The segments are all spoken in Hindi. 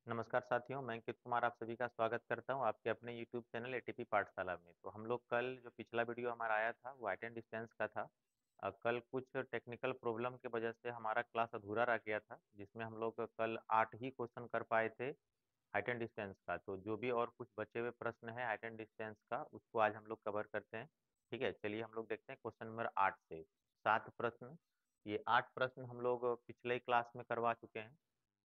नमस्कार साथियों, मैं अंकित कुमार आप सभी का स्वागत करता हूं आपके अपने YouTube चैनल एटीपी पाठशाला में। तो हम लोग कल जो पिछला वीडियो हमारा आया था वो हाइट एंड डिस्टेंस का था। कल कुछ टेक्निकल प्रॉब्लम की वजह से हमारा क्लास अधूरा रह गया था, जिसमें हम लोग कल 8 ही क्वेश्चन कर पाए थे हाइट एंड डिस्टेंस का। तो जो भी और कुछ बचे हुए प्रश्न है हाइट एंड डिस्टेंस का, उसको आज हम लोग कवर करते हैं। ठीक है, चलिए हम लोग देखते हैं क्वेश्चन नंबर 8 से 7 प्रश्न। ये 8 प्रश्न हम लोग पिछले क्लास में करवा चुके हैं।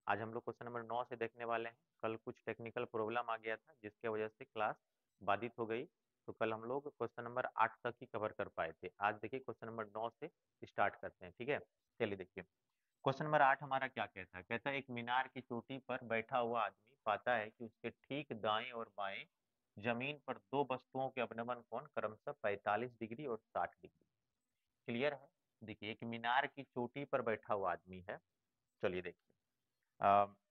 आज हम लोग क्वेश्चन नंबर 9 से देखने वाले हैं। कल कुछ टेक्निकल प्रॉब्लम आ गया था जिसके वजह से क्लास बाधित हो गई। तो कल हम लोग क्वेश्चन नंबर 8 तक ही कवर कर पाए थे। आज देखिए क्वेश्चन नंबर 9 से स्टार्ट करते हैं। ठीक है, चलिए देखिए क्वेश्चन नंबर 8 हमारा क्या कहता है। कहता है एक मीनार की चोटी पर बैठा हुआ आदमी पाता है कि उसके ठीक दाएं और बाएं जमीन पर दो वस्तुओं के अवनमन कोण क्रमशः 45 डिग्री और 60 डिग्री। क्लियर है। देखिए एक मीनार की चोटी पर बैठा हुआ आदमी है। चलिए देखिए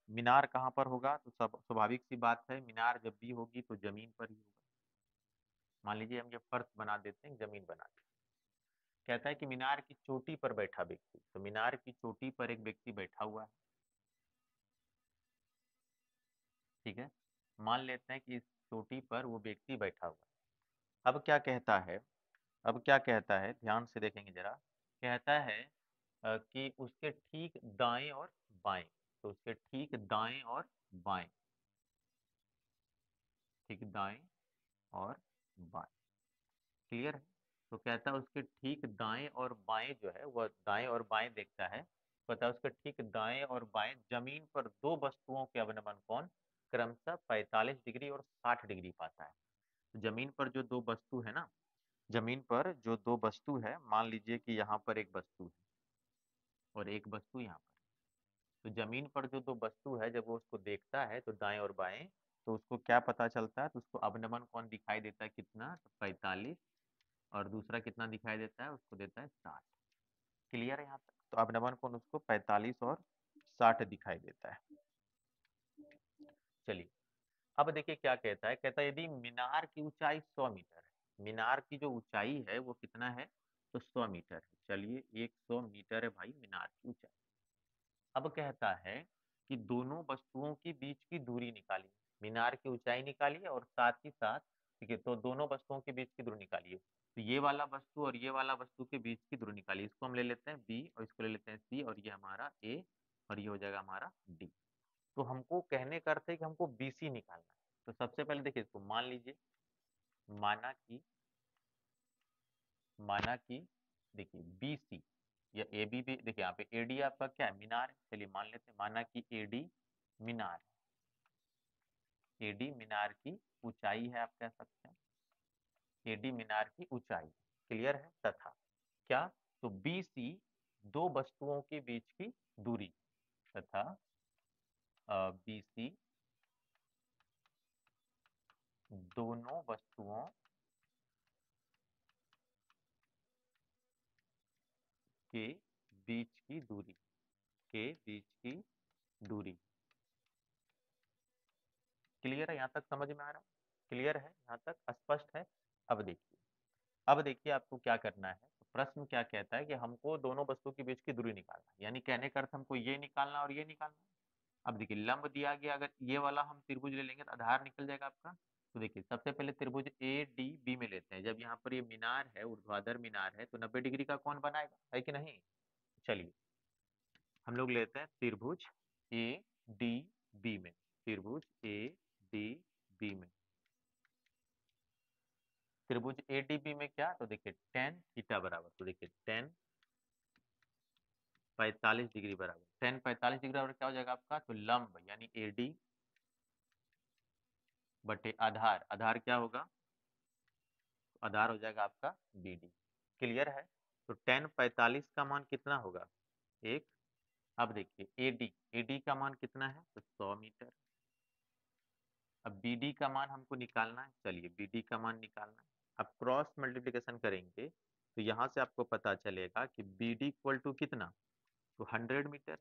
मीनार कहाँ पर होगा, तो सब स्वाभाविक सी बात है, मीनार जब भी होगी तो जमीन पर ही होगा। मान लीजिए हम ये फर्श बना देते हैं, जमीन बना देते हैं। कहता है कि मीनार की चोटी पर बैठा व्यक्ति, तो मीनार की चोटी पर एक व्यक्ति बैठा हुआ है। ठीक है, मान लेते हैं कि इस चोटी पर वो व्यक्ति बैठा हुआ है। अब क्या कहता है, अब क्या कहता है, ध्यान से देखेंगे जरा। कहता है कि उसके ठीक दाएं और बाएं, तो उसके ठीक दाएं और बाएं, ठीक दाएं और बाएं। क्लियर है। तो कहता है उसके ठीक दाएं और बाएं जो है वह दाएं और बाएं देखता है। कहता है उसके ठीक दाएं और बाएं जमीन पर दो वस्तुओं के अवनमन कोण क्रमशः 45 डिग्री और 60 डिग्री पाता है। तो जमीन पर जो दो वस्तु है ना, जमीन पर जो दो वस्तु है, मान लीजिए कि यहाँ पर एक वस्तु है और एक वस्तु यहाँ पर। तो जमीन पर जो दो वस्तु है जब वो उसको देखता है तो दाएं और बाएं, तो उसको क्या पता चलता है, तो उसको अवनमन कोण दिखाई देता है कितना, तो 45। और दूसरा कितना दिखाई देता है, उसको देता है 60। क्लियर है यहाँ तक। तो अवनमन कोण उसको 45 और 60 दिखाई देता है। चलिए अब देखिए क्या कहता है। कहता है यदि मीनार की ऊंचाई 100 मीटर है, मीनार की जो ऊंचाई है वो कितना है, तो 100 मीटर है। चलिए 100 मीटर है भाई मीनार की ऊंचाई। अब कहता है कि दोनों वस्तुओं के बीच की दूरी निकालिए। मीनार की ऊंचाई निकालिए और साथ ही साथ, ठीक है, तो दोनों वस्तुओं के बीच की दूरी निकालिए। तो ये वाला वस्तु और ये वाला वस्तु के बीच की दूरी निकालिए। इसको हम ले लेते हैं बी और इसको ले लेते हैं सी, और ये हमारा ए और ये हो जाएगा हमारा डी। तो हमको कहने का अर्थ है कि हमको बी सी निकालना है। तो सबसे पहले देखिए इसको मान लीजिए, माना कि, माना कि देखिए बी सी या ए बी भी, देखिए यहाँ पे एडी आपका क्या है, मीनार है। चलिए मान लेते हैं, माना कि एडी मीनार, एडी मीनार की ऊंचाई है, आप कह सकते हैं एडी मीनार की ऊंचाई। क्लियर है। तथा क्या, तो बी सी दो वस्तुओं के बीच की दूरी, तथा बी सी दोनों वस्तुओं के बीच की दूरी, के बीच की दूरी। क्लियर है, यहाँ तक समझ में आ रहा है, क्लियर है, यहाँ तक स्पष्ट है। अब देखिए, अब देखिए आपको क्या करना है। तो प्रश्न क्या कहता है कि हमको दोनों वस्तु के बीच की दूरी निकालना है, यानी कहने का अर्थ हमको ये निकालना और ये निकालना है। अब देखिए लंब दिया गया, अगर ये वाला हम त्रिभुज ले लेंगे तो आधार निकल जाएगा आपका। तो देखिए सबसे पहले त्रिभुज ए डी बी में लेते हैं। जब यहाँ पर ये मीनार है, ऊर्ध्वाधर मीनार है, तो 90 डिग्री का कौन बनाएगा, है कि नहीं। चलिए हम लोग लेते हैं त्रिभुज ए डी बी में, त्रिभुज ए डी बी में, त्रिभुज ए डी बी में क्या, तो देखिए टेन थीटा बराबर, तो देखिए टेन 45 डिग्री बराबर, टेन 45 डिग्री बराबर क्या हो जाएगा आपका, तो लंब यानी ए डी बटे आधार, आधार क्या होगा, तो आधार हो जाएगा आपका बी डी। क्लियर है। तो टेन 45 का मान कितना होगा, एक। अब देखिए एडी, एडी का मान कितना है, तो 100 मीटर। अब बीडी का मान हमको निकालना है। चलिए बीडी का मान निकालना है। अब क्रॉस मल्टीप्लिकेशन करेंगे तो यहाँ से आपको पता चलेगा कि बीडी इक्वल टू कितना, तो 100 मीटर।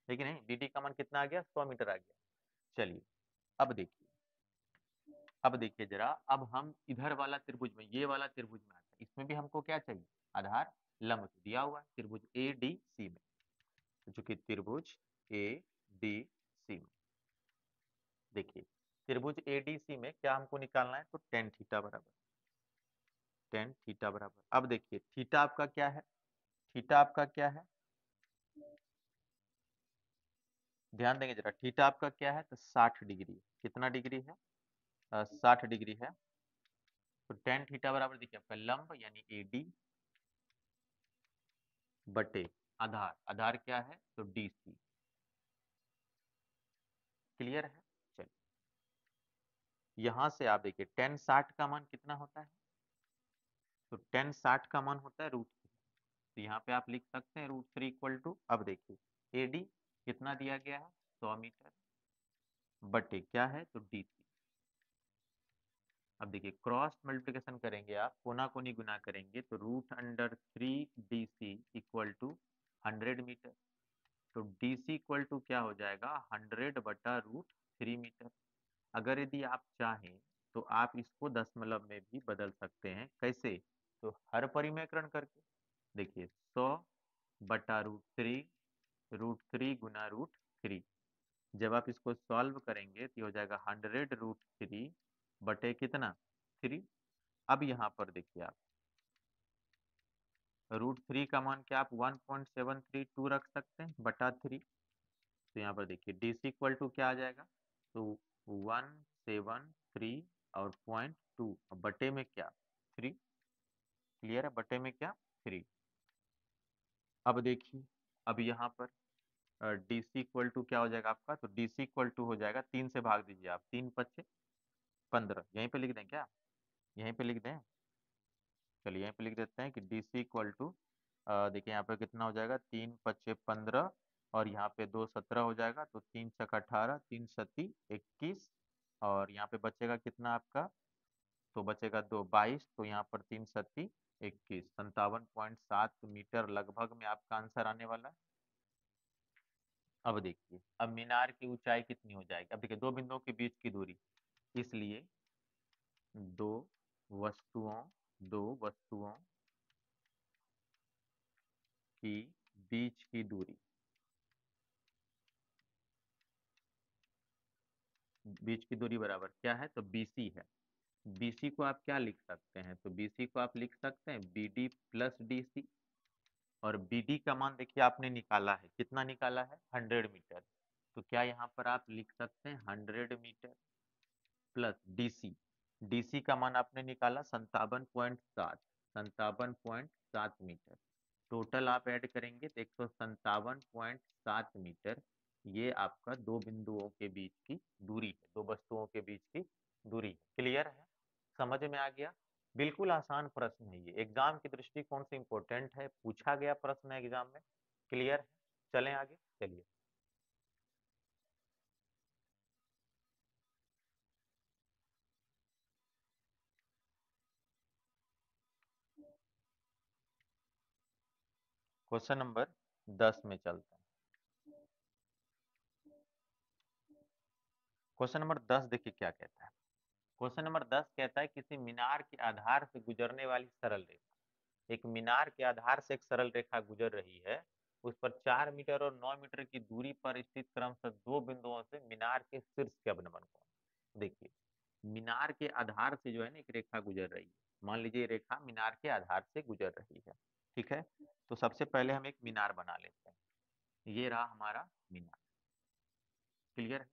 लेकिन नहीं, बीडी का मान कितना आ गया, 100 मीटर आ गया। चलिए अब देखिए, अब देखिए जरा, अब हम इधर वाला त्रिभुज में, ये वाला त्रिभुज में आता है, इसमें भी हमको क्या चाहिए, आधार लंब तो दिया हुआ है त्रिभुज ए डी सी में। तो चूंकि त्रिभुज ए डी सी में, देखिए त्रिभुज एडीसी में क्या हमको निकालना है, तो टेन थीटा बराबर, टेन थीटा बराबर, अब देखिए थीटा आपका क्या है, थीटा आपका क्या है, ध्यान देंगे जरा, थीटा आपका क्या है, तो 60 डिग्री, कितना डिग्री है, 60 डिग्री है। तो टेन थीटा बराबर देखिए आपका लंब यानी एडी बटे आधार, आधार क्या है, तो डीसी। क्लियर है। चलिए यहां से आप देखिए टेन 60 का मान कितना होता है, तो टेन 60 का मान होता है √3। तो यहाँ पे आप लिख सकते हैं √3 इक्वल टू, अब देखिए एडी कितना दिया गया है, 100 मीटर, बटे क्या है, तो डीसी। अब देखिए क्रॉस मल्टीप्लिकेशन करेंगे आप, कोना कोनी गुना करेंगे, तो √3 DC इक्वल टू 100 मीटर। तो डीसी इक्वल टू क्या हो जाएगा, 100/√3 मीटर। अगर यदि आप चाहें तो आप इसको दशमलव में भी बदल सकते हैं, कैसे, तो हर परिमेयकरण करके। देखिए 100/√3, √3 गुना √3, जब आप इसको सॉल्व करेंगे तो ये हो जाएगा 100√3 बटे कितना, 3। अब यहाँ पर देखिए आप √3 का मान क्या आप 1.732 रख सकते हैं बटा 3। तो यहाँ पर देखिए डी सी इक्वल टू क्या आ जाएगा, तो 173 और 0.2 बटे में क्या, 3। क्लियर है, बटे में क्या, 3। अब देखिए, अब यहाँ पर डी सी इक्वल टू क्या हो जाएगा आपका, तो डी सी इक्वल टू हो जाएगा, 3 से भाग दीजिए आप, 3×5 = 15, यहीं पे लिख दें क्या, यहीं पे लिख दें। चलिए यहीं पे लिख देते हैं कि डी सी इक्वल टू, देखिए यहाँ पे कितना हो जाएगा, 3×5 = 15, और यहाँ पे 2×17 हो जाएगा, तो 3×6 = 18, 3×7 = 21, और यहाँ पे बचेगा कितना आपका, तो बचेगा 2×22, तो यहाँ पर 3×7 = 21, 57.7 मीटर लगभग में आपका आंसर आने वाला है। अब देखिए, अब मीनार की ऊंचाई कितनी हो जाएगी, अब देखिए दो बिंदुओं के बीच की दूरी, इसलिए दो वस्तुओं दो वस्तुओं की बीच की दूरी, बीच की दूरी बराबर क्या है, तो बीसी है। बीसी को आप क्या लिख सकते हैं, तो बीसी को आप लिख सकते हैं बीडी प्लस डीसी। और बीडी का मान देखिए आपने निकाला है, कितना निकाला है, 100 मीटर। तो क्या यहाँ पर आप लिख सकते हैं 100 मीटर प्लस डीसी, डीसी का मान आपने निकाला 57.7, 57.7 मीटर। टोटल आप ऐड करेंगे तो 157.7 मीटर, ये आपका दो बिंदुओं के बीच की दूरी है, दो वस्तुओं के बीच की दूरी है। क्लियर है, समझ में आ गया। बिल्कुल आसान प्रश्न है ये, एग्जाम की दृष्टिकोण से इंपॉर्टेंट है, पूछा गया प्रश्न है एग्जाम में। क्लियर है, चलें आगे, चलिए। क्वेश्चन नंबर 10 में चलते हैं। क्वेश्चन नंबर 10 देखिए क्या कहता है। क्वेश्चन नंबर 10 कहता है किसी मीनार के आधार से गुजरने वाली सरल रेखा, एक मीनार के आधार से एक सरल रेखा गुजर रही है, उस पर 4 मीटर और 9 मीटर की दूरी पर स्थित क्रमशः दो बिंदुओं से मीनार के शीर्ष के अवनमन कोण। देखिए मीनार के आधार से जो है ना एक रेखा गुजर रही है, मान लीजिए ये रेखा मीनार के आधार से गुजर रही है, ठीक है। तो सबसे पहले हम एक मीनार बना लेते हैं, ये रहा हमारा मीनार। क्लियर है,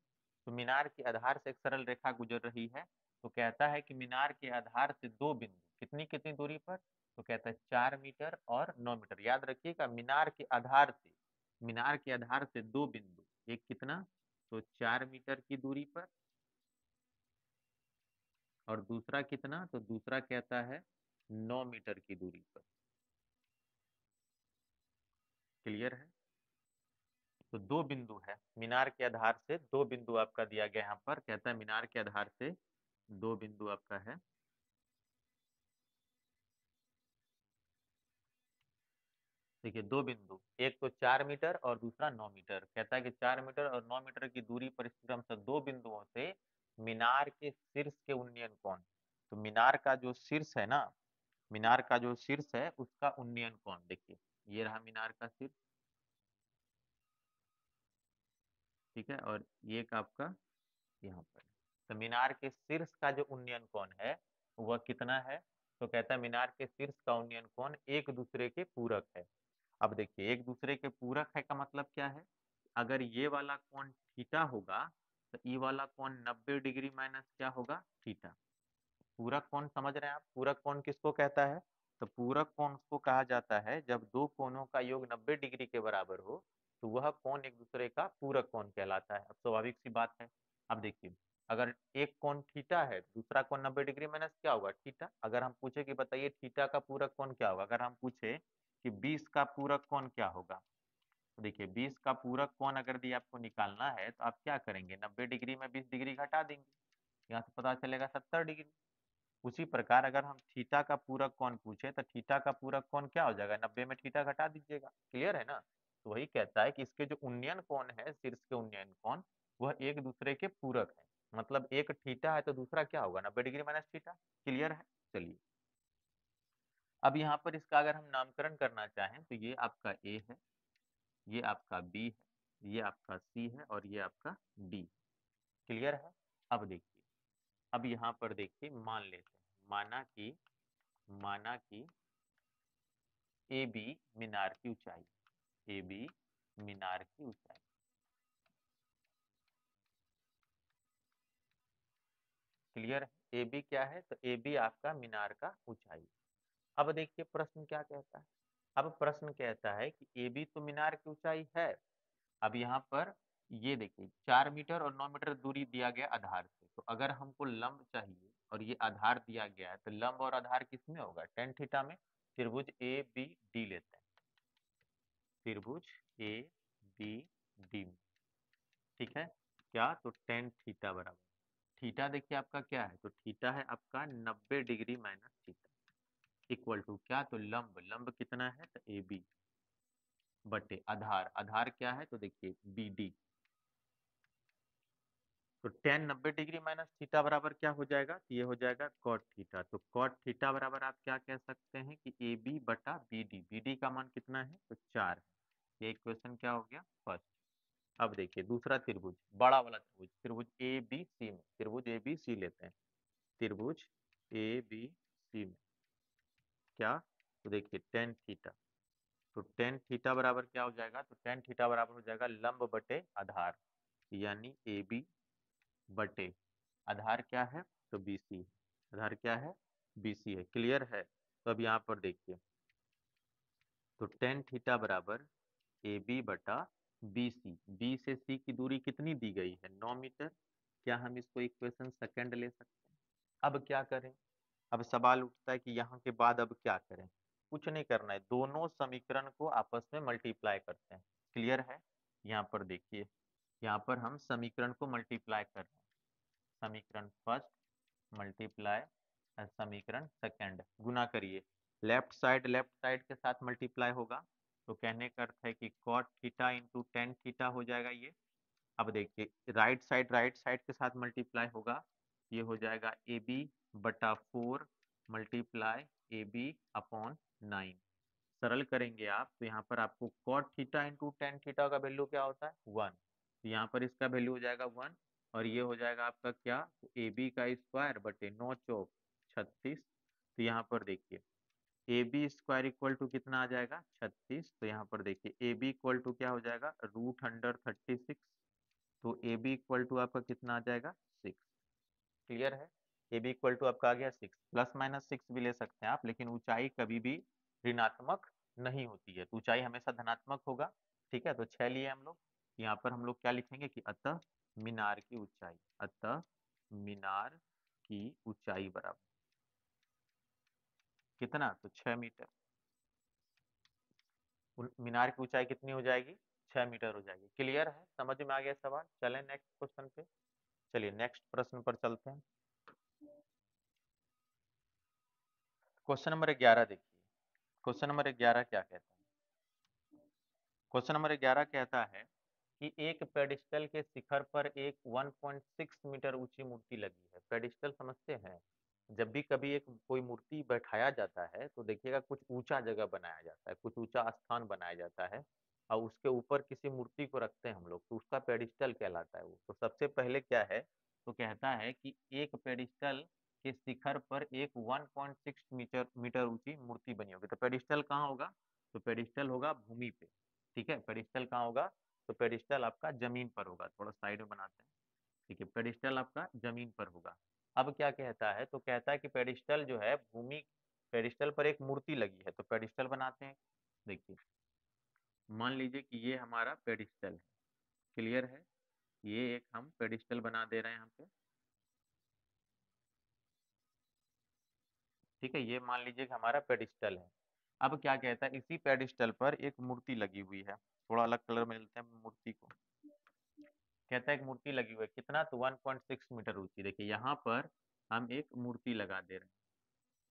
तो मीनार के आधार से एक सरल रेखा गुजर रही है, तो कहता है कि मीनार के आधार से दो बिंदु कितनी कितनी दूरी पर, तो कहता है 4 मीटर और 9 मीटर। याद रखिएगा मीनार के आधार से, मीनार के आधार से दो बिंदु, एक कितना, तो 4 मीटर की दूरी पर, और दूसरा कितना, तो दूसरा कहता है 9 मीटर की दूरी पर। क्लियर है, तो दो बिंदु है मीनार के आधार से, दो बिंदु आपका दिया गया यहाँ पर, कहता है मीनार के आधार से दो बिंदु आपका है। देखिए दो बिंदु, एक तो 4 मीटर और दूसरा 9 मीटर, कहता है कि 4 मीटर और 9 मीटर की दूरी पर स्थित क्रमशः दो बिंदुओं से मीनार के शीर्ष के उन्नयन कोण। तो मीनार का जो शीर्ष है ना, मीनार का जो शीर्ष है उसका उन्नयन कोण देखिए, ये रहा मीनार का शीर्ष, ठीक है, और ये एक आपका यहाँ पर। तो मीनार के शीर्ष का जो उन्नयन कोण है वह कितना है? तो कहता है मीनार के शीर्ष का उन्नयन कोण एक दूसरे के पूरक है। अब देखिए एक दूसरे के पूरक है का मतलब क्या है? अगर ये वाला कोण थीटा होगा तो ये वाला कोण 90 डिग्री माइनस क्या होगा? थीटा। पूरक कोण समझ रहे हैं आप? पूरक कोण किसको कहता है? तो पूरक कोण उसको कहा जाता है जब दो कोणों का योग 90 डिग्री के बराबर हो तो वह कोण एक दूसरे का पूरक कोण कहलाता है। अब स्वाभाविक सी बात है। अब देखिए अगर एक कोण थीटा है दूसरा कोण 90 डिग्री माइनस क्या होगा? थीटा। अगर हम पूछे कि बताइए थीटा का पूरक कोण क्या होगा, अगर हम पूछे कि 20 का पूरक कोण क्या होगा, तो देखिए 20 का पूरक कोण अगर भी आपको निकालना है तो आप क्या करेंगे? 90 डिग्री में 20 डिग्री घटा देंगे, यहाँ से पता चलेगा 70 डिग्री। उसी प्रकार अगर हम थीटा का पूरक कोण पूछे तो थीटा का पूरक कोण क्या हो जाएगा? 90 में थीटा घटा दीजिएगा। क्लियर है ना? तो वही कहता है कि इसके जो उन्नयन कोण है, शीर्ष के उन्नयन कोण, वह एक दूसरे के पूरक है। मतलब एक थीटा है तो दूसरा क्या होगा? 90 डिग्री माइनस थीटा। क्लियर है? चलिए अब यहाँ पर इसका अगर हम नामकरण करना चाहें तो ये आपका ए है, ये आपका बी है, ये आपका सी है और ये आपका डी। क्लियर है? अब देखिए अब यहाँ पर देखिए मान लेते हैं, माना कि ए बी मीनार की ऊंचाई, ए बी मीनार की ऊंचाई। क्लियर है? ए बी क्या है? तो ए बी आपका मीनार का ऊंचाई। अब देखिए प्रश्न क्या कहता है। अब प्रश्न कहता है कि ए बी तो मीनार की ऊंचाई है। अब यहाँ पर ये देखिए 4 मीटर और 9 मीटर दूरी दिया गया आधार से, तो अगर हमको लंब चाहिए और ये आधार दिया गया है तो लंब और आधार किसमें होगा? टेन थीटा में। त्रिभुज ए बी डी लेते हैं, त्रिभुज ए बी डी में। ठीक है? क्या? तो टेन थीटा बराबर, थीटा देखिए आपका क्या है? तो थीटा है आपका 90 degree minus theta equal to क्या? तो लंब, लंब कितना है? तो ए बी बटे आधार, आधार क्या है? तो देखिए बी डी। तो टेन 90 डिग्री माइनस थीटा बराबर क्या हो जाएगा? तो ये हो जाएगा कॉट थीटा। तो कॉट थीटा बराबर आप क्या कह सकते हैं कि ए बी बटा बी डी। बी डी का मान कितना है? तो 4 है। ये इक्वेशन क्या हो गया? फर्स्ट। अब देखिए दूसरा त्रिभुज, बड़ा वाला त्रिभुज, त्रिभुज ए बी सी में, त्रिभुज ए बी सी लेते हैं, त्रिभुज ए बी सी में क्या? तो देखिए टेन थीटा। तो टेन थीटा बराबर क्या हो जाएगा? तो टेन थीटा बराबर हो जाएगा लंब बटे आधार, यानी ए बी बटे आधार क्या है? तो बी सी। आधार क्या है? बी सी है। क्लियर है? तो अब यहाँ पर देखिए तो टेन थीटा बराबर ए बी बटा बी सी। बी से सी की दूरी कितनी दी गई है? 9 मीटर। क्या हम इसको इक्वेशन सेकंड ले सकते हैं? अब क्या करें? अब सवाल उठता है कि यहाँ के बाद अब क्या करें? कुछ नहीं करना है, दोनों समीकरण को आपस में मल्टीप्लाई करते हैं। क्लियर है? यहाँ पर देखिए यहाँ पर हम समीकरण को मल्टीप्लाई कर रहे हैं, समीकरण फर्स्ट मल्टीप्लाई समीकरण सेकंड, गुना करिए। लेफ्ट साइड के साथ मल्टीप्लाई होगा तो कहने का अर्थ है कि cot theta into tan theta हो जाएगा ये। अब देखिए राइट साइड के साथ मल्टीप्लाई होगा, ये हो जाएगा ए बी बटा 4 मल्टीप्लाई ए बी अपॉन 9। सरल करेंगे आप तो यहाँ पर आपको cot theta into tan theta का वैल्यू क्या होता है? 1। तो यहाँ पर इसका वैल्यू हो जाएगा 1 और ये हो जाएगा आपका क्या? तो ए बी का स्क्वायर बटे 9 चौक 36। तो यहाँ पर देखिए A B square equal to कितना आ जाएगा? 36। तो यहाँ पर देखिए ए बी इक्वल टू क्या हो जाएगा? Root under 36। तो ए बी इक्वल टू आपका कितना आ जाएगा? 6। क्लियर है? ए बी इक्वल टू आपका आ गया 6, प्लस माइनस 6 भी ले सकते हैं आप, लेकिन ऊंचाई कभी भी ऋणात्मक नहीं होती है, तो ऊंचाई हमेशा धनात्मक होगा। ठीक है? तो 6 लिए हम लोग, यहाँ पर हम लोग क्या लिखेंगे कि अतः मीनार की ऊंचाई, अतः मीनार की ऊंचाई बराबर कितना? तो 6 मीटर। मीनार की ऊंचाई कितनी हो जाएगी? 6 मीटर हो जाएगी। क्लियर है? समझ में आ गया सवाल? चलें नेक्स्ट क्वेश्चन पे। चलिए नेक्स्ट प्रश्न पर चलते हैं। क्वेश्चन नंबर 11 देखिए, क्वेश्चन नंबर 11 क्या कहता है? क्वेश्चन नंबर 11 कहता है कि एक पेडिस्टल के शिखर पर एक 1.6 मीटर ऊंची मूर्ति लगी है। पेडिस्टल समझते हैं? जब भी कभी एक कोई मूर्ति बैठाया जाता है तो देखिएगा कुछ ऊंचा जगह बनाया जाता है, कुछ ऊंचा स्थान बनाया जाता है और उसके ऊपर किसी मूर्ति को रखते हैं हम लोग, तो उसका पेडिस्टल कहलाता है वो। तो सबसे पहले क्या है तो कहता है कि एक पेडिस्टल के शिखर पर एक 1.6 मीटर मीटर ऊंची मूर्ति बनी होगी। तो पेडिस्टल कहाँ होगा? तो पेडिस्टल होगा भूमि पे। ठीक है, पेडिस्टल कहाँ होगा? तो पेडिस्टल आपका जमीन पर होगा। थोड़ा साइड में बनाते हैं। ठीक है, पेडिस्टल आपका जमीन पर होगा। अब क्या कहता है? तो कहता है कि पेडिस्टल जो है भूमि, पेडिस्टल पर एक मूर्ति लगी है। तो पेडिस्टल बनाते हैं। देखिए, मान लीजिए कि ये हमारा पेडिस्टल है। क्लियर है? ये एक हम पेडिस्टल बना दे रहे हैं यहाँ पे। ठीक है, ये मान लीजिए कि हमारा पेडिस्टल है। अब क्या कहता है? इसी पेडिस्टल पर एक मूर्ति लगी हुई है। थोड़ा अलग कलर में लेते हैं मूर्ति को। कहता है एक मूर्ति लगी हुई है, कितना? तो 1.6 मीटर ऊंची। देखिए यहाँ पर हम एक मूर्ति लगा दे रहे हैं,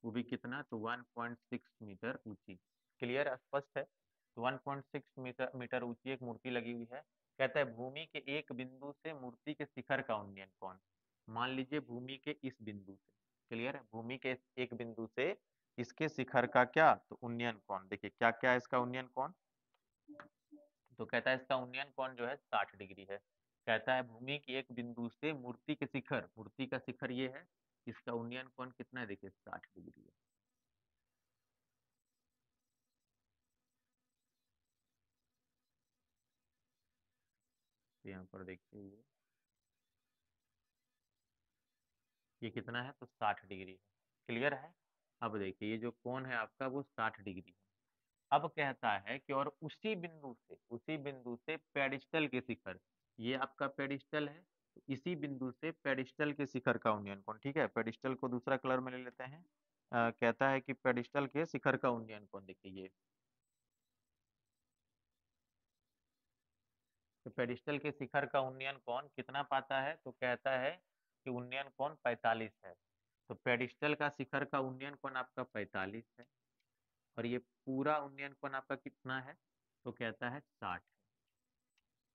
वो भी कितना? तो 1.6 मीटर ऊंची। क्लियर, स्पष्ट है? तो 1.6 मीटर ऊंची एक मूर्ति लगी हुई है। कहता है भूमि के एक बिंदु से मूर्ति के शिखर का उन्नयन कोण। मान लीजिए भूमि के इस बिंदु से, क्लियर है, भूमि के एक बिंदु से इसके शिखर का क्या? तो उन्नयन कोण। देखिए क्या क्या है इसका उन्नयन कोण? तो कहता है इसका उन्नयन कोण जो है 60 डिग्री है। कहता है भूमि के एक बिंदु से मूर्ति के शिखर, मूर्ति का शिखर ये है, इसका उन्नयन कोण कितना है? देखिए 60 डिग्री है। तो यहाँ पर देखिए ये कितना है? तो 60 डिग्री है। क्लियर है? अब देखिए ये जो कोण है आपका वो 60 डिग्री है। अब कहता है कि और उसी बिंदु से पेडिस्टल के शिखर, ये आपका पेडिस्टल है, तो इसी बिंदु से पेडिस्टल के शिखर का उन्नयन कोण। ठीक है, पेडिस्टल को दूसरा कलर में ले लेते हैं। कहता है कि पेडिस्टल के शिखर का उन्नयन कोण देखिए ये। तो पेडिस्टल के शिखर का उन्नयन कोण कितना पाता है? तो कहता है कि उन्नयन कोण 45 है। तो पेडिस्टल का शिखर का उन्नयन कोण आपका 45 है, और ये पूरा उन्नयन कोण आपका कितना है? तो कहता है 60 है।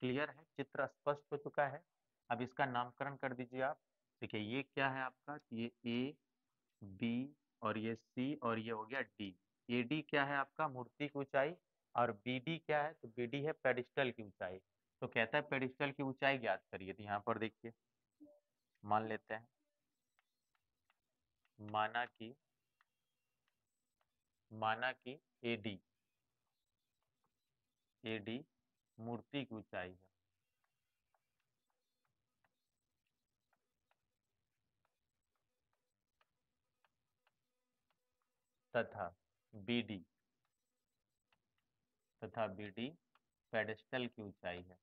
क्लियर है? चित्र स्पष्ट हो चुका है। अब इसका नामकरण कर दीजिए आप। देखिए ये क्या है आपका? ये ए, बी, और ये सी, और ये हो गया डी। ए डी क्या है आपका? मूर्ति की ऊंचाई। और बी डी क्या है? तो बी डी है पेडिस्टल की ऊंचाई। तो कहता है पेडिस्टल की ऊंचाई ज्ञात करिए। तो यहाँ पर देखिए, मान लेते हैं, माना कि ए डी, ए डी मूर्ति की ऊंचाई है, तथा B D, B D pedestal की ऊंचाई है।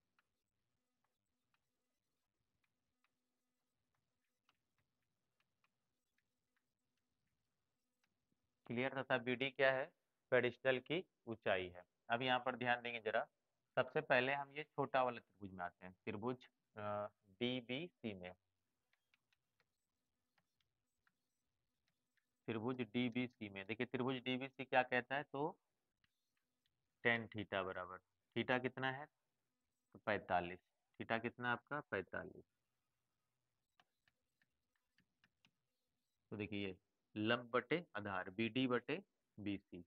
क्लियर? तथा बी डी क्या है? पेडिस्टल की ऊंचाई है। अब यहाँ पर ध्यान देंगे जरा। सबसे पहले हम ये छोटा वाला त्रिभुज में आते हैं, त्रिभुज डी बी सी में। त्रिभुज डी बी सी में देखिए, त्रिभुज डी बी सी क्या कहता है? तो टेन थीटा बराबर, थीटा कितना है? तो 45। थीटा कितना है आपका? 45। तो देखिए लंब बटे आधार, बी डी बटे बी सी।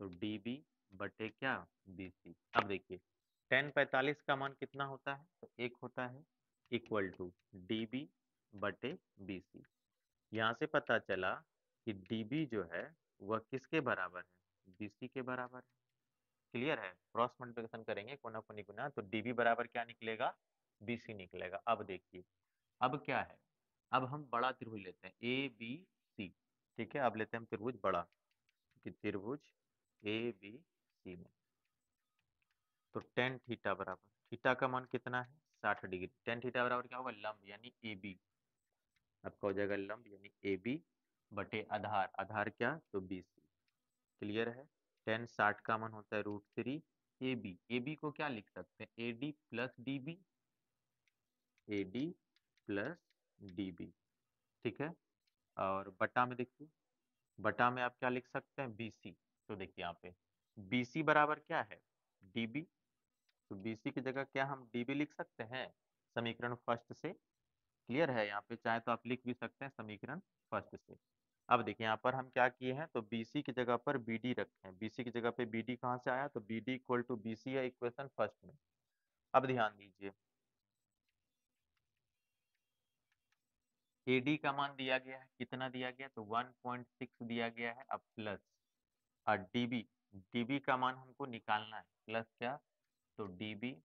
तो डी बी बटे क्या? B C. अब देखिए टेन 45 का मान कितना होता है? तो एक होता है, इक्वल टू डी बी बटे बी सी। यहाँ से पता चला कि डी बी जो है वह किसके बराबर है? बी सी के बराबर है। क्लियर है? क्रॉस मल्टीप्लिकेशन करेंगे कोना कोनी गुना, तो डी बी बराबर क्या निकलेगा? बी सी निकलेगा। अब देखिए अब क्या है? अब हम बड़ा त्रिभुज लेते हैं, ए बी सी। ठीक है, अब लेते हैं हम त्रिभुज बड़ा, कि त्रिभुज ए बी सी में। तो टेन थीटा बराबर, थीटा का मान कितना है? 60 डिग्री। टेन थीटा बराबर क्या होगा? लंब यानी ए बी। आपका हो जाएगा लंब यानी ए बी बटे आधार, आधार क्या? तो बी सी। क्लियर है? टेन 60 का मान होता है √3 ए बी। ए बी को क्या लिख सकते हैं? A D plus D B, A D plus D B. ठीक है, और बटा में देखिए, बटा में आप क्या लिख सकते हैं? B C. तो देखिए यहाँ पे बी सी बराबर क्या है? D B. तो बी सी की जगह क्या हम डी बी लिख सकते हैं समीकरण फर्स्ट से? क्लियर है? यहाँ पे चाहे तो आप लिख भी सकते हैं समीकरण फर्स्ट से। अब देखिए यहाँ पर हम क्या किए हैं? तो बी सी की जगह पर बी डी रखे हैं। बी सी की जगह पे बी डी कहाँ से आया? तो B D equal to B C है इक्वेशन फर्स्ट में। अब ध्यान दीजिए, एडी का मान दिया गया है, कितना दिया गया, तो 1.6 दिया गया है। अब प्लस और डीबी, डीबी का मान हमको निकालना है, प्लस क्या, तो डीबी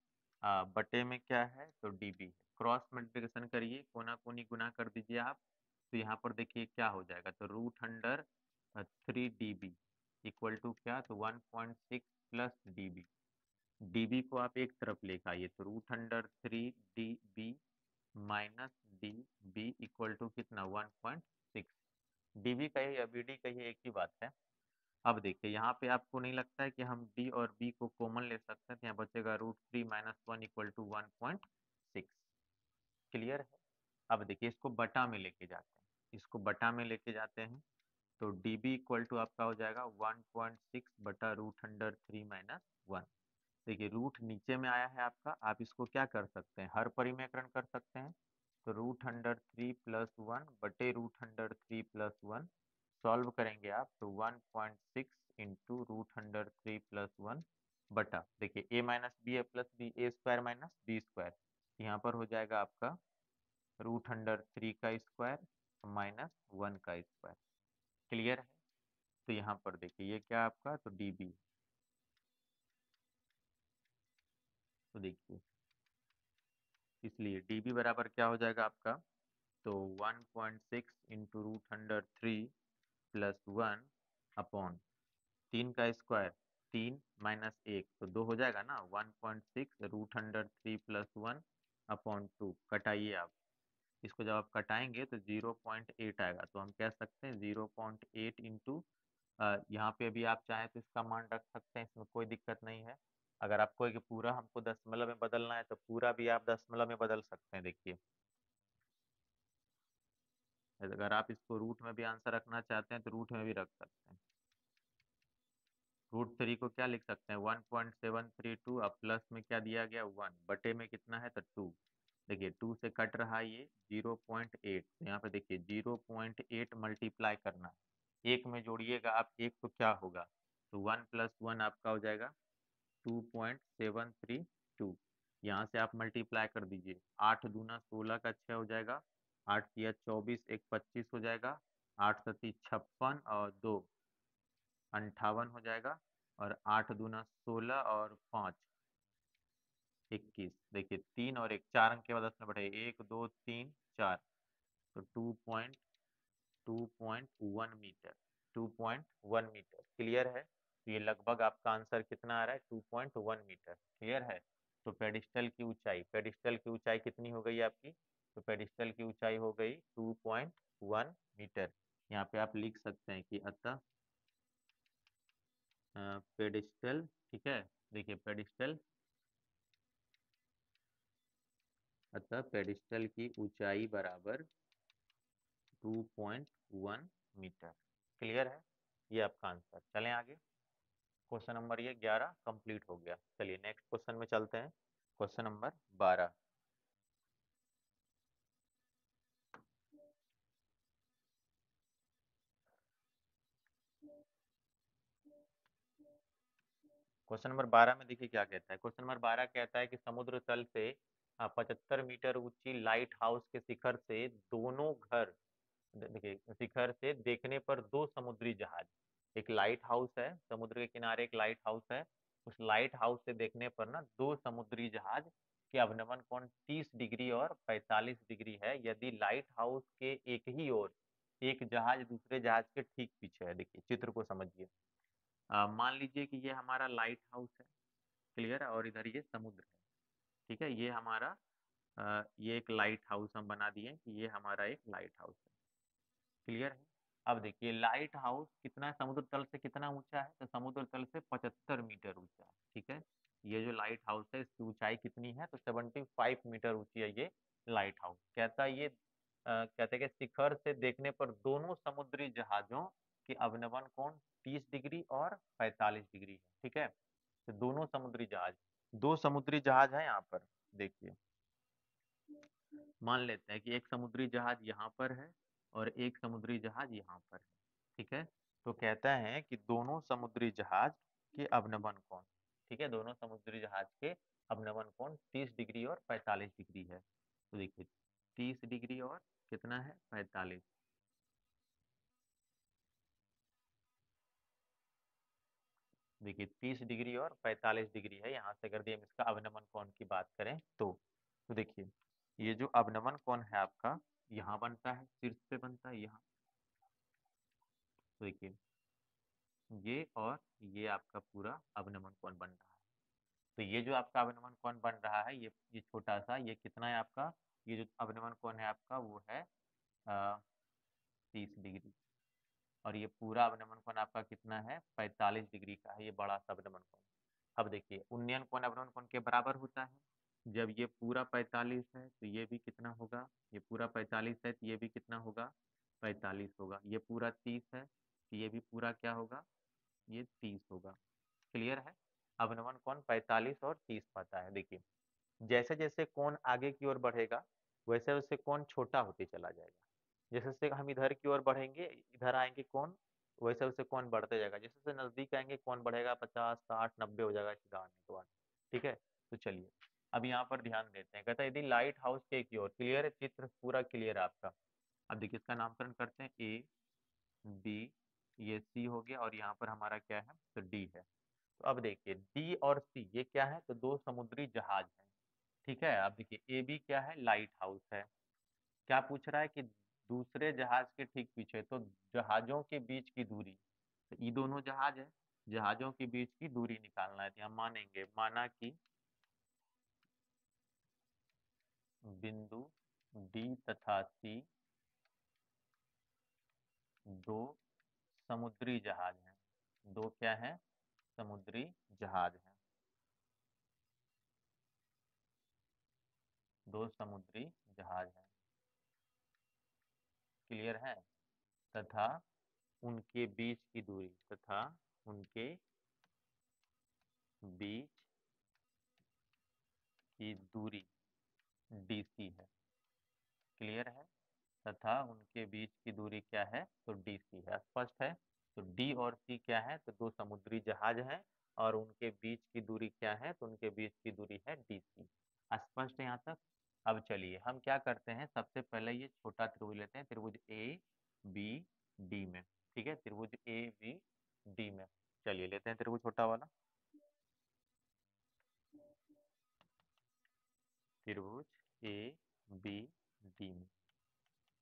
बटे में क्या है, तो डीबी है। क्रॉस मल्टीप्लिकेशन करिए, कोना कोनी गुना कर दीजिए आप, तो यहाँ पर देखिए क्या हो जाएगा, तो root under 3 dB equal to क्या, तो 1.6 प्लस डीबी। डीबी को आप एक तरफ लेकर आइए, तो root under 3 dB minus D B equal to कितना, 1.6। डीबी का ही बीडी का ही एक ही बात है। अब देखिए यहाँ पे आपको नहीं लगता है कि हम डी और बी को कॉमन ले सकते हैं, तो यहाँ बचेगा √3 - 1 इक्वल टू 1.6। क्लियर है। अब देखिए इसको बटा में लेके जाते हैं, इसको बटा में लेके जाते हैं, तो डी बी इक्वल टू आपका हो जाएगा 1.6 बटा √3 - 1। देखिए रूट नीचे में आया है आपका, आप इसको क्या कर सकते हैं, हर परिमेयकरण कर सकते हैं, तो √3 + 1 बटे √3 + 1 सॉल्व करेंगे आप, तो 1.6 इंटू √3 + 1 बटा, देखिए ए माइनस बी ए प्लस बी, ए स्क्वायर माइनस बी स्क्वायर, यहाँ पर हो जाएगा आपका √3 का स्क्वायर माइनस 1 का स्क्वायर। क्लियर है। तो यहाँ पर देखिए ये क्या आपका, तो डी बी, तो देखिए इसलिए डी बी बराबर क्या हो जाएगा आपका, तो 1.6 इंटू √3 + 1 अपॉन 3 का स्क्वायर, 3 - 1 तो 2 हो जाएगा ना, 1.6 √3 + 1 अपॉन 2, कटाइए आप, इसको जब आप कटाएंगे तो 0.8 आएगा, तो हम कह सकते हैं 0.8 इंटू, यहाँ पे भी आप चाहें तो इसका मान रख सकते हैं, इसमें कोई दिक्कत नहीं है। अगर आपको कि पूरा हमको दशमलव में बदलना है तो पूरा भी आप दशमलव में बदल सकते हैं। देखिए अगर आप इसको रूट में भी आंसर रखना चाहते हैं तो रूट में भी रख सकते हैं। √3 को क्या लिख सकते हैं, 1.732, अब प्लस में क्या दिया गया, 1 बटे में कितना है, तो 2। देखिए 2 से कट रहा है ये 0.8, तो यहाँ पे देखिए 0.8 मल्टीप्लाई करना है, एक में जोड़िएगा आप एक तो क्या होगा, तो 1 + 1 आपका हो जाएगा 2.732। यहाँ से आप मल्टीप्लाई कर दीजिए, 8 दूना 16 का 6 हो जाएगा, 8 तिया 24, एक 25 हो जाएगा, 8 सती 56 और 2 58 हो जाएगा, और 8 दूना 16 और 5 21। देखिए 3 और 1, 4 अंक के बाद 10 में बढ़े, 1 2 3 4, तो 2.1 मीटर, 2.1 मीटर। क्लियर है। तो ये लगभग आपका आंसर कितना आ रहा है, 2.1 मीटर। क्लियर है। तो पेडिस्टल की ऊंचाई, पेडिस्टल की ऊंचाई कितनी हो गई आपकी, तो पेडिस्टल की ऊंचाई हो गई 2.1 मीटर। यहाँ पे आप लिख सकते हैं कि अतः पेडिस्टल, ठीक है, देखिए पेडिस्टल, अतः पेडिस्टल की ऊंचाई बराबर 2.1 मीटर। क्लियर है। ये आपका आंसर। चलें आगे। क्वेश्चन नंबर ये 11 कंप्लीट हो गया। चलिए नेक्स्ट क्वेश्चन में चलते हैं। Question number 12। क्वेश्चन नंबर 12 में देखिए क्या कहता है। क्वेश्चन नंबर 12 कहता है कि समुद्र तल से 75 मीटर ऊंची लाइट हाउस के शिखर से दोनों घर, देखिए शिखर से देखने पर दो समुद्री जहाज, एक लाइट हाउस है, समुद्र के किनारे एक लाइट हाउस है, उस लाइट हाउस से देखने पर ना दो समुद्री जहाज के अवनमन कोण 30 डिग्री और 45 डिग्री है, यदि लाइट हाउस के एक ही ओर एक जहाज दूसरे जहाज के ठीक पीछे है। देखिए चित्र को समझिए। मान लीजिए कि ये हमारा लाइट हाउस है, क्लियर है, और इधर ये समुद्र है। ठीक है, ये हमारा ये एक लाइट हाउस हम बना दिए कि ये हमारा एक लाइट हाउस है। क्लियर है। अब देखिए लाइट हाउस कितना समुद्र तल से कितना ऊंचा है, तो समुद्र तल से 75 मीटर ऊंचा है। ठीक है, ये जो लाइट हाउस है इसकी ऊंचाई कितनी है, तो 75 मीटर ऊंची है ये लाइट हाउस। कहता है ये कहते हैं कि शिखर से देखने पर दोनों समुद्री जहाजों के अवनमन कोण 30 डिग्री और 45 डिग्री है। ठीक है, तो दोनों समुद्री जहाज, दो समुद्री जहाज है यहाँ पर। देखिए मान लेते हैं कि एक समुद्री जहाज यहाँ पर है और एक समुद्री जहाज यहाँ पर है। ठीक है, तो कहता है कि दोनों समुद्री जहाज के अवनमन कोण, ठीक है, दोनों समुद्री जहाज के अवनमन कोण 30 डिग्री और 45 डिग्री है। तो देखिए 30 डिग्री और कितना है 45। देखिए 30 डिग्री और 45 डिग्री है। यहाँ से अगर हम इसका अवनमन कोण की बात करें तो देखिए ये जो अवनमन कोण है आपका यहाँ बनता है, शीर्ष पे बनता है यहाँ। तो देखिए ये और ये आपका पूरा अवनमन कोण बन रहा है। तो ये जो आपका अवनमन कोण बन रहा है ये छोटा सा ये कितना है आपका, ये जो अवनमन कोण है आपका वो है 30 डिग्री। और ये पूरा अवनमन कोण आपका कितना है 45 डिग्री का है, ये बड़ा सा अवनमन कोण। अब देखिए उन्नयन कोण अवनमन कोण के बराबर होता है। जब ये पूरा 45 है तो ये भी कितना होगा, ये पूरा 45 है तो ये भी कितना होगा 45 होगा। ये पूरा 30 है तो ये भी पूरा क्या होगा, ये 30 होगा। क्लियर है। अवनमन कोण 45 और 30 पाता है। देखिए जैसे जैसे कोण आगे की ओर बढ़ेगा वैसे वैसे कोण छोटा होते चला जाएगा। जैसे जैसे हम इधर की ओर बढ़ेंगे, इधर आएंगे कोण, वैसे वैसे कोण बढ़ते जाएगा। जैसे जैसे नजदीक आएंगे कोण बढ़ेगा, 50 60 90 हो जाएगा सीधा आने के बाद। ठीक है। तो चलिए अब यहाँ पर ध्यान देते हैं। कहता है यदि लाइट हाउस के की ओर, क्लियर है, चित्र पूरा क्लियर है आपका। अब देखिए इसका नामकरण करते हैं, ए बी, ये सी हो गया और यहाँ पर हमारा क्या है तो डी है। तो अब देखिए डी और सी ये क्या है, तो दो समुद्री जहाज हैं। ठीक है। अब देखिए ए बी क्या है, लाइट हाउस है। क्या पूछ रहा है कि दूसरे जहाज के ठीक पीछे, तो जहाजों के बीच की दूरी, तो ये दोनों जहाज है, जहाजों के बीच की दूरी निकालना है। तो हम मानेंगे, माना कि बिंदु डी तथा सी दो समुद्री जहाज हैं। दो क्या है, समुद्री जहाज हैं। दो समुद्री जहाज हैं। क्लियर है। तथा उनके बीच की दूरी, तथा उनके बीच की दूरी डीसी है। क्लियर है। तथा उनके बीच की दूरी क्या है, तो डीसी है। स्पष्ट है। तो डी और सी क्या है, तो दो समुद्री जहाज हैं और उनके बीच की दूरी क्या है, तो उनके बीच की दूरी है डीसी। स्पष्ट है यहाँ तक। अब चलिए हम क्या करते हैं, सबसे पहले ये छोटा त्रिभुज लेते हैं, त्रिभुज ए बी डी में। ठीक है, त्रिभुज ए बी डी में। चलिए लेते हैं त्रिभुज छोटा वाला, त्रिभुज ए बी डी में।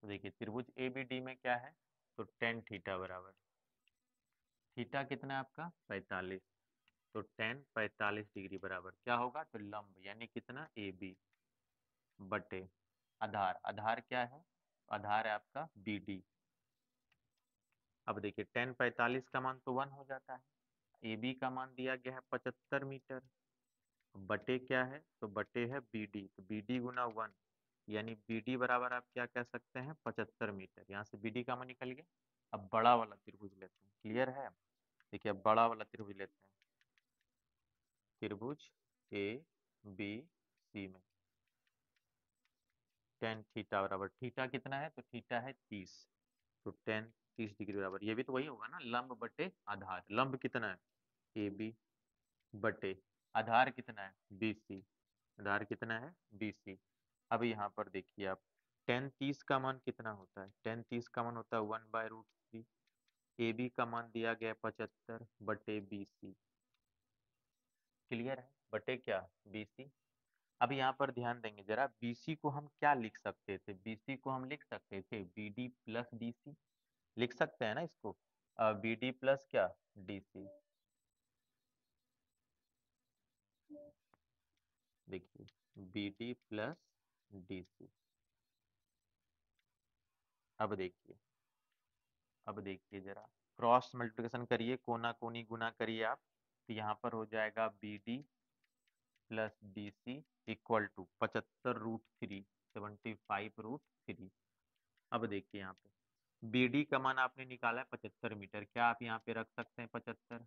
तो देखिए त्रिभुज ए बी डी में क्या है, तो टेन थीटा बराबर, थीटा कितना है आपका 45, तो टेन 45 डिग्री बराबर क्या होगा, तो लंब यानी कितना ए बी बटे आधार, आधार क्या है, आधार है आपका बी डी। अब देखिए टेन 45 का मान तो 1 हो जाता है, ए बी का मान दिया गया है 75 मीटर, बटे क्या है, तो बटे है बी डी, तो बी डी गुना 1 यानी बी डी बराबर आप क्या कह सकते हैं 75 मीटर। यहाँ से बी डी का मान निकल गया। अब बड़ा वाला त्रिभुज लेते हैं। क्लियर है। देखिए अब बड़ा वाला त्रिभुज लेते हैं, त्रिभुज ए बी सी में टेन थीटा बराबर, थीटा कितना है, तो थीटा है 30, तो टेन 30 डिग्री बराबर, ये भी तो वही होगा ना, लंब बटे आधार। लंब कितना है ए बी बटे आधार कितना है बी सी, आधार कितना है बी सी। अब यहाँ पर देखिए आप टेन 30 का मान कितना होता है, टेन 30 का मान होता है 1/√3। ए बी का मान दिया गया 75 बटे बी सी। क्लियर है, बटे क्या बी सी। अब यहाँ पर ध्यान देंगे जरा, BC को हम क्या लिख सकते थे, BC को हम लिख सकते थे BD प्लस DC, लिख सकते हैं ना इसको, BD प्लस क्या DC। देखिए BD प्लस DC। अब देखिए, अब देखिए जरा क्रॉस मल्टीप्लिकेशन करिए, कोना कोनी गुना करिए आप, तो यहाँ पर हो जाएगा BD plus DC equal to 75√3, 75√3। अब देखिए यहाँ पे BD का मान आपने निकाला है 75 मीटर, क्या आप यहाँ पे रख सकते हैं 75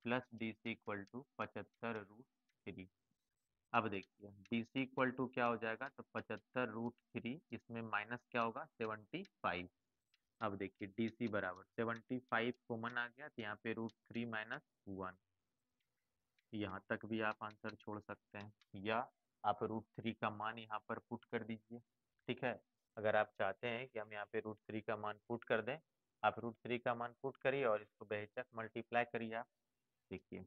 प्लस DC इक्वल टू 75√3। अब देखिए DC इक्वल टू क्या हो जाएगा, तो 75√3, इसमें माइनस क्या होगा 75। अब देखिए DC बराबर 75 कॉमन आ गया, तो यहाँ पे √3 माइनस 1, यहाँ तक भी आप आंसर छोड़ सकते हैं, या आप √3 का मान यहाँ पर पुट कर दीजिए। ठीक है। अगर आप चाहते हैं कि हम यहाँ पे √3 का मान पुट कर दें, आप √3 का मान पुट करिए और इसको बेहिचक मल्टीप्लाई करिए। आप देखिए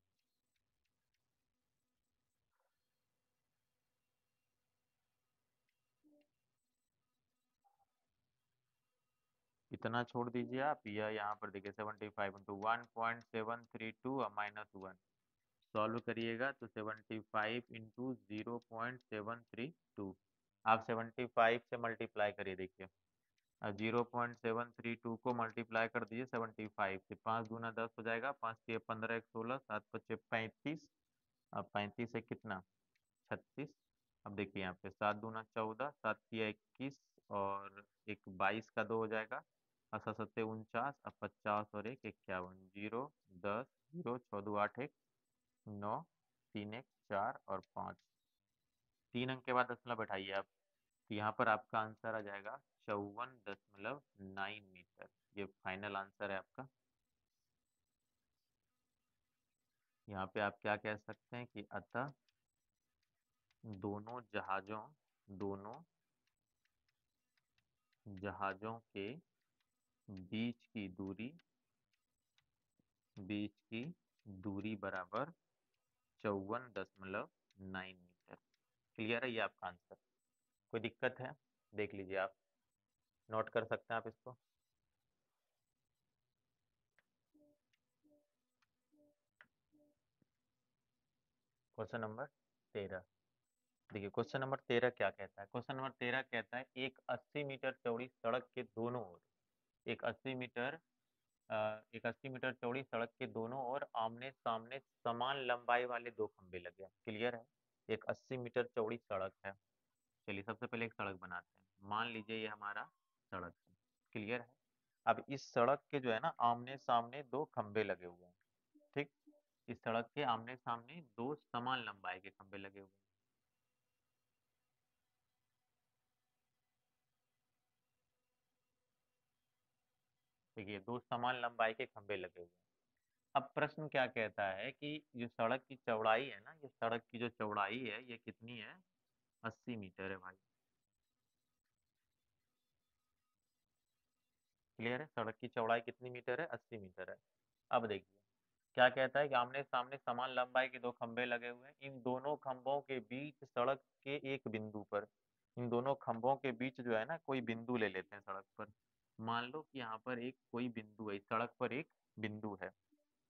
इतना छोड़ दीजिए आप, यह यहाँ पर देखिए 75 × 1.732 -1 सॉल्व करिएगा तो 75 × 0.732, आप 75 से मल्टीप्लाई करिए। देखिए 0.732 को मल्टीप्लाई कर दीजिए 75 से, 5 × 10 हो जाएगा, 5×6 = 15, 1 16, 7×5 = 35, अब 35 से कितना 36। अब देखिए यहाँ पे 7×2 = 14, 7×3 = 21 और एक 22 का 2 हो जाएगा, और 7×7 = 49, अब 50 और 1 51, 0 10 0 6 2 8 1 9 3 1 4 और 5, 3 अंक के बाद दशमलव बैठाइए आप, तो यहाँ पर आपका आंसर आ जाएगा 54.9 मीटर। ये फाइनल आंसर है आपका। यहाँ पे आप क्या कह सकते हैं कि अतः दोनों दोनों जहाजों के बीच की दूरी बराबर 54.9 मीटर। क्लियर है ये आपका आंसर? कोई दिक्कत है? देख लीजिए आप, नोट कर सकते हैं आप इसको। क्वेश्चन नंबर 13, देखिए क्वेश्चन नंबर 13 क्या कहता है। क्वेश्चन नंबर 13 कहता है एक 80 मीटर चौड़ी सड़क के दोनों ओर, एक 80 मीटर एक 80 मीटर चौड़ी सड़क के दोनों ओर आमने सामने समान लंबाई वाले दो खंभे लगे हैं। क्लियर है? एक 80 मीटर चौड़ी सड़क है। चलिए सबसे पहले एक सड़क बनाते हैं, मान लीजिए ये हमारा सड़क है। क्लियर है? अब इस सड़क के जो है ना आमने सामने दो खंभे लगे हुए हैं। ठीक, इस सड़क के आमने सामने दो समान लंबाई के खंभे लगे हुए हैं। देखिए दो समान लंबाई के खंभे लगे हुए हैं। अब प्रश्न क्या कहता है कि जो सड़क की चौड़ाई है ना, ये सड़क की जो चौड़ाई है ये कितनी है? 80 मीटर है भाई। क्लियर है? सड़क की चौड़ाई कितनी मीटर है? 80 मीटर है। अब देखिए क्या कहता है कि आमने सामने समान लंबाई के दो खंभे लगे हुए हैं, इन दोनों खंभों के बीच सड़क के एक बिंदु पर, इन दोनों खंभों के बीच जो है ना कोई बिंदु ले लेते हैं सड़क पर। मान लो कि यहाँ पर एक कोई बिंदु है, इस सड़क पर एक बिंदु है।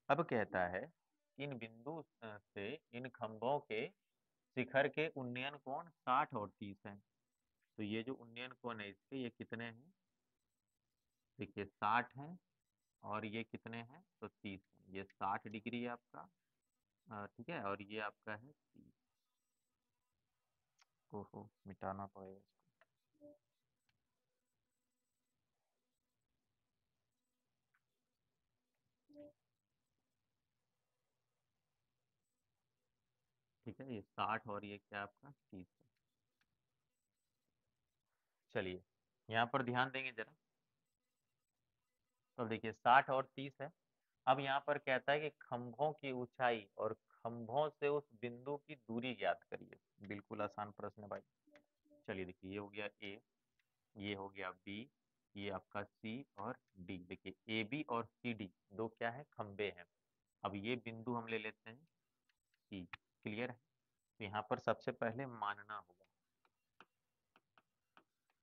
अब कहता है इन बिंदु से इन खंभों के शिखर के उन्नयन कोण 60 और 30 हैं। तो ये जो उन्नयन कोण है इसके ये कितने हैं? देखिए 60 हैं और ये कितने हैं? तो 30 हैं। ये 60 डिग्री है आपका, ठीक है, और ये आपका है 30। ओहो मिटाना पड़ेगा इसको। ठीक है, ये 60 और ये क्या आपका 30 है। चलिए यहाँ पर ध्यान देंगे जरा, तो देखिए 60 और 30 है। अब यहाँ पर कहता है कि खंभों की ऊंचाई और खंभों से उस बिंदु की दूरी ज्ञात करिए। बिल्कुल आसान प्रश्न है भाई। चलिए देखिए ये हो गया ए, ये हो गया बी, ये आपका सी और डी। देखिए ए बी और सी डी दो क्या है? खंभे हैं। अब ये बिंदु हम ले लेते हैं सी। क्लियर है? तो यहाँ पर सबसे पहले मानना होगा,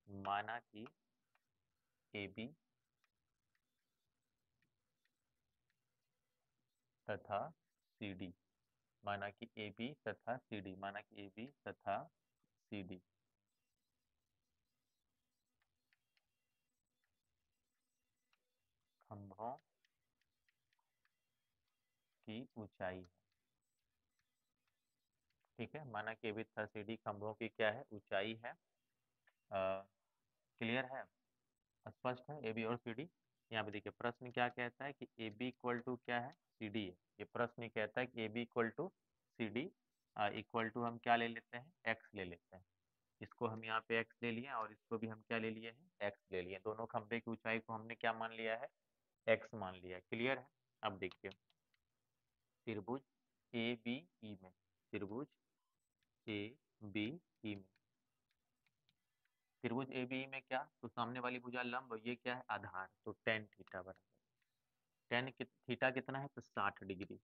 माना कि ए बी तथा सी डी, माना कि ए बी तथा सी डी, माना कि ए बी तथा सी डी खंभों की ऊंचाई है। ठीक है, माना कि ए बी तथा सी डी खंभों की क्या है? ऊंचाई है। क्लियर है? स्पष्ट है? ए बी और सी डी। यहाँ पे देखिए प्रश्न क्या कहता है कि ए बी इक्वल टू क्या है? सी डी है। ये प्रश्न कहता है कि A B equal to C D equal to हम क्या ले लेते हैं? एक्स ले लेते हैं। इसको हम यहाँ पे एक्स ले लिए और इसको भी हम क्या ले लिए हैं? एक्स ले लिए। दोनों खंभे की ऊंचाई को हमने क्या मान लिया है? एक्स मान लिया है। क्लियर है? अब देखिए त्रिभुज ए बी ई में, त्रिभुज ए बी ई में त्रिभुज ए बी में क्या, तो सामने वाली भुजा लंब, ये क्या है आधार, तो टेन थीटा बराबर, थीटा कितना है तो 60 डिग्री,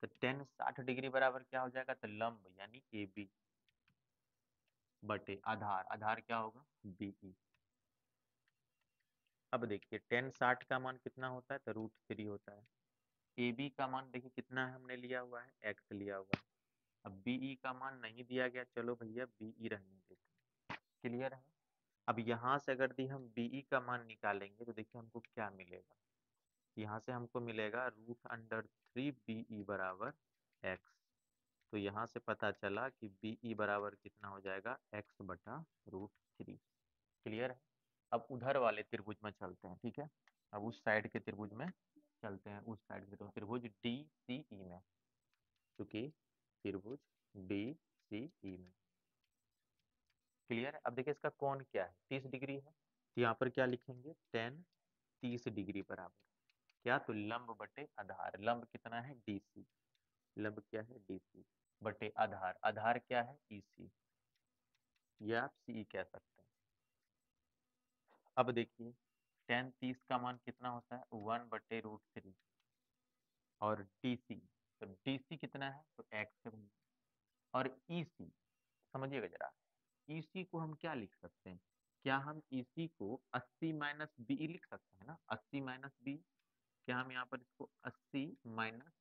तो टेन 60 डिग्री बराबर क्या हो जाएगा, तो लंब यानी ए बी बटे आधार, आधार क्या होगा बीई। अब देखिए टेन 60 का मान कितना होता है, तो √3 होता है। ए बी का मान देखिए कितना है, हमने लिया हुआ है एक्स लिया हुआ है। अब बीई का मान नहीं दिया गया, चलो भैया बीई रहने देते हैं। क्लियर है। अब यहाँ से अगर दी हम बीई का मान निकालेंगे तो देखिए हमको क्या मिलेगा, यहाँ से हमको मिलेगा √3 बीई बराबर एक्स। तो यहाँ से पता चला कि बीई बराबर कितना हो जाएगा, एक्स बटा √3। क्लियर है। अब उधर वाले त्रिभुज में चलते हैं, ठीक है। अब उस साइड के त्रिभुज में चलते हैं, उस साइड के त्रिभुज डी सी ई में, क्योंकि त्रिभुज डी सी ई में। क्लियर है। अब देखिए इसका कोण क्या है, 30 डिग्री है, तो यहाँ पर क्या लिखेंगे, टेन 30 डिग्री बराबर क्या, तो लंब बटे आधार, लंब कितना है डीसी, लंब क्या है डीसी बटे आधार, आधार क्या है ईसी, ये आप सी कह सकते हैं। अब देखिए टेन 30 का मान कितना होता है 1/√3, और डीसी, तो डीसी कितना है तो एक्स है भैया, और ईसी समझिएगा जरा, ईसी को हम क्या लिख सकते हैं, क्या हम ईसी को 80 माइनस बी लिख सकते हैं ना, 80 माइनस बी, क्या हम यहाँ पर इसको 80 माइनस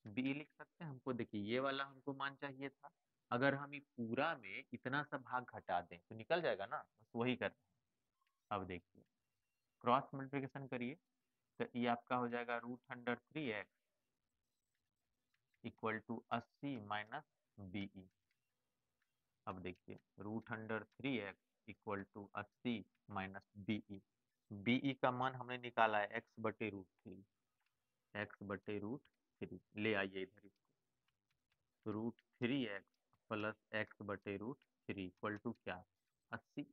बी लिख सकते हैं। हमको देखिए ये वाला हमको मान चाहिए था, अगर हम ये पूरा में इतना सा भाग घटा दें तो निकल जाएगा ना, बस वही कर रहे हैं। अब देखिए क्रॉस मल्टीप्लिकेशन करिए, तो ये आपका हो जाएगा √3x equal to 80 minus be. अब देखिए √3x equal to 80 minus BE, BE का मान हमने निकाला है x/√3, x/√3 ले आइए इधर इसको, √3x plus x/√3 equal to क्या 80।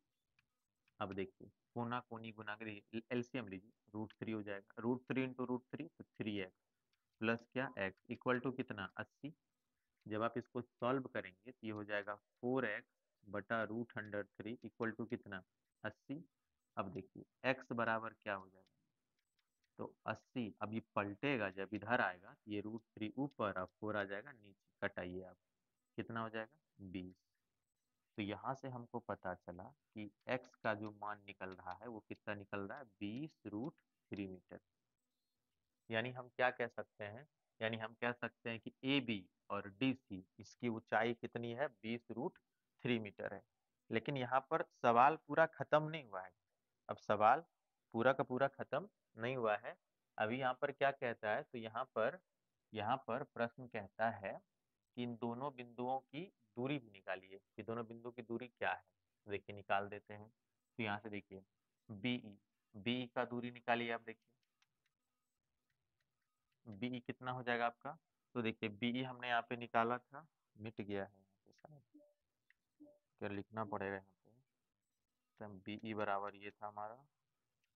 अब देखिए कोना कोनी गुना के एलसीएम लीजिए, √3 हो जाएगा, √3 इंटू √3 तो 3x प्लस क्या x इक्वल टू कितना 80। जब आप इसको सॉल्व करेंगे तो ये हो जाएगा 4x बटा √3 इक्वल टू कितना 80। अब देखिए x बराबर क्या हो जाएगा, तो 80, अब ये पलटेगा जब इधर आएगा तो ये √3 ऊपर और 4 आ जाएगा नीचे, कटाइए आप, कितना हो जाएगा 20। तो यहाँ से हमको पता चला कि x का जो मान निकल रहा है वो कितना निकल रहा है 20√3 मीटर। यानी हम क्या कह सकते हैं, यानी हम कह सकते हैं कि ए बी और डी सी इसकी ऊंचाई कितनी है 20√3 मीटर है। लेकिन यहाँ पर सवाल पूरा खत्म नहीं हुआ है, अब सवाल पूरा का पूरा खत्म नहीं हुआ है। अभी यहाँ पर क्या कहता है, तो यहाँ पर प्रश्न कहता है कि इन दोनों बिंदुओं की दूरी भी निकालिए, कि दोनों बिंदुओं की दूरी क्या है, तो देखिए निकाल देते हैं। तो यहाँ से देखिए बीई, बीई का दूरी निकालिए, आप देखिए बीई कितना हो जाएगा आपका, तो देखिए बीई हमने यहाँ पे निकाला था, मिट गया है यहाँ पे शायद, क्या लिखना पड़ेगा यहाँ पे, तो बीई बराबर ये था हमारा,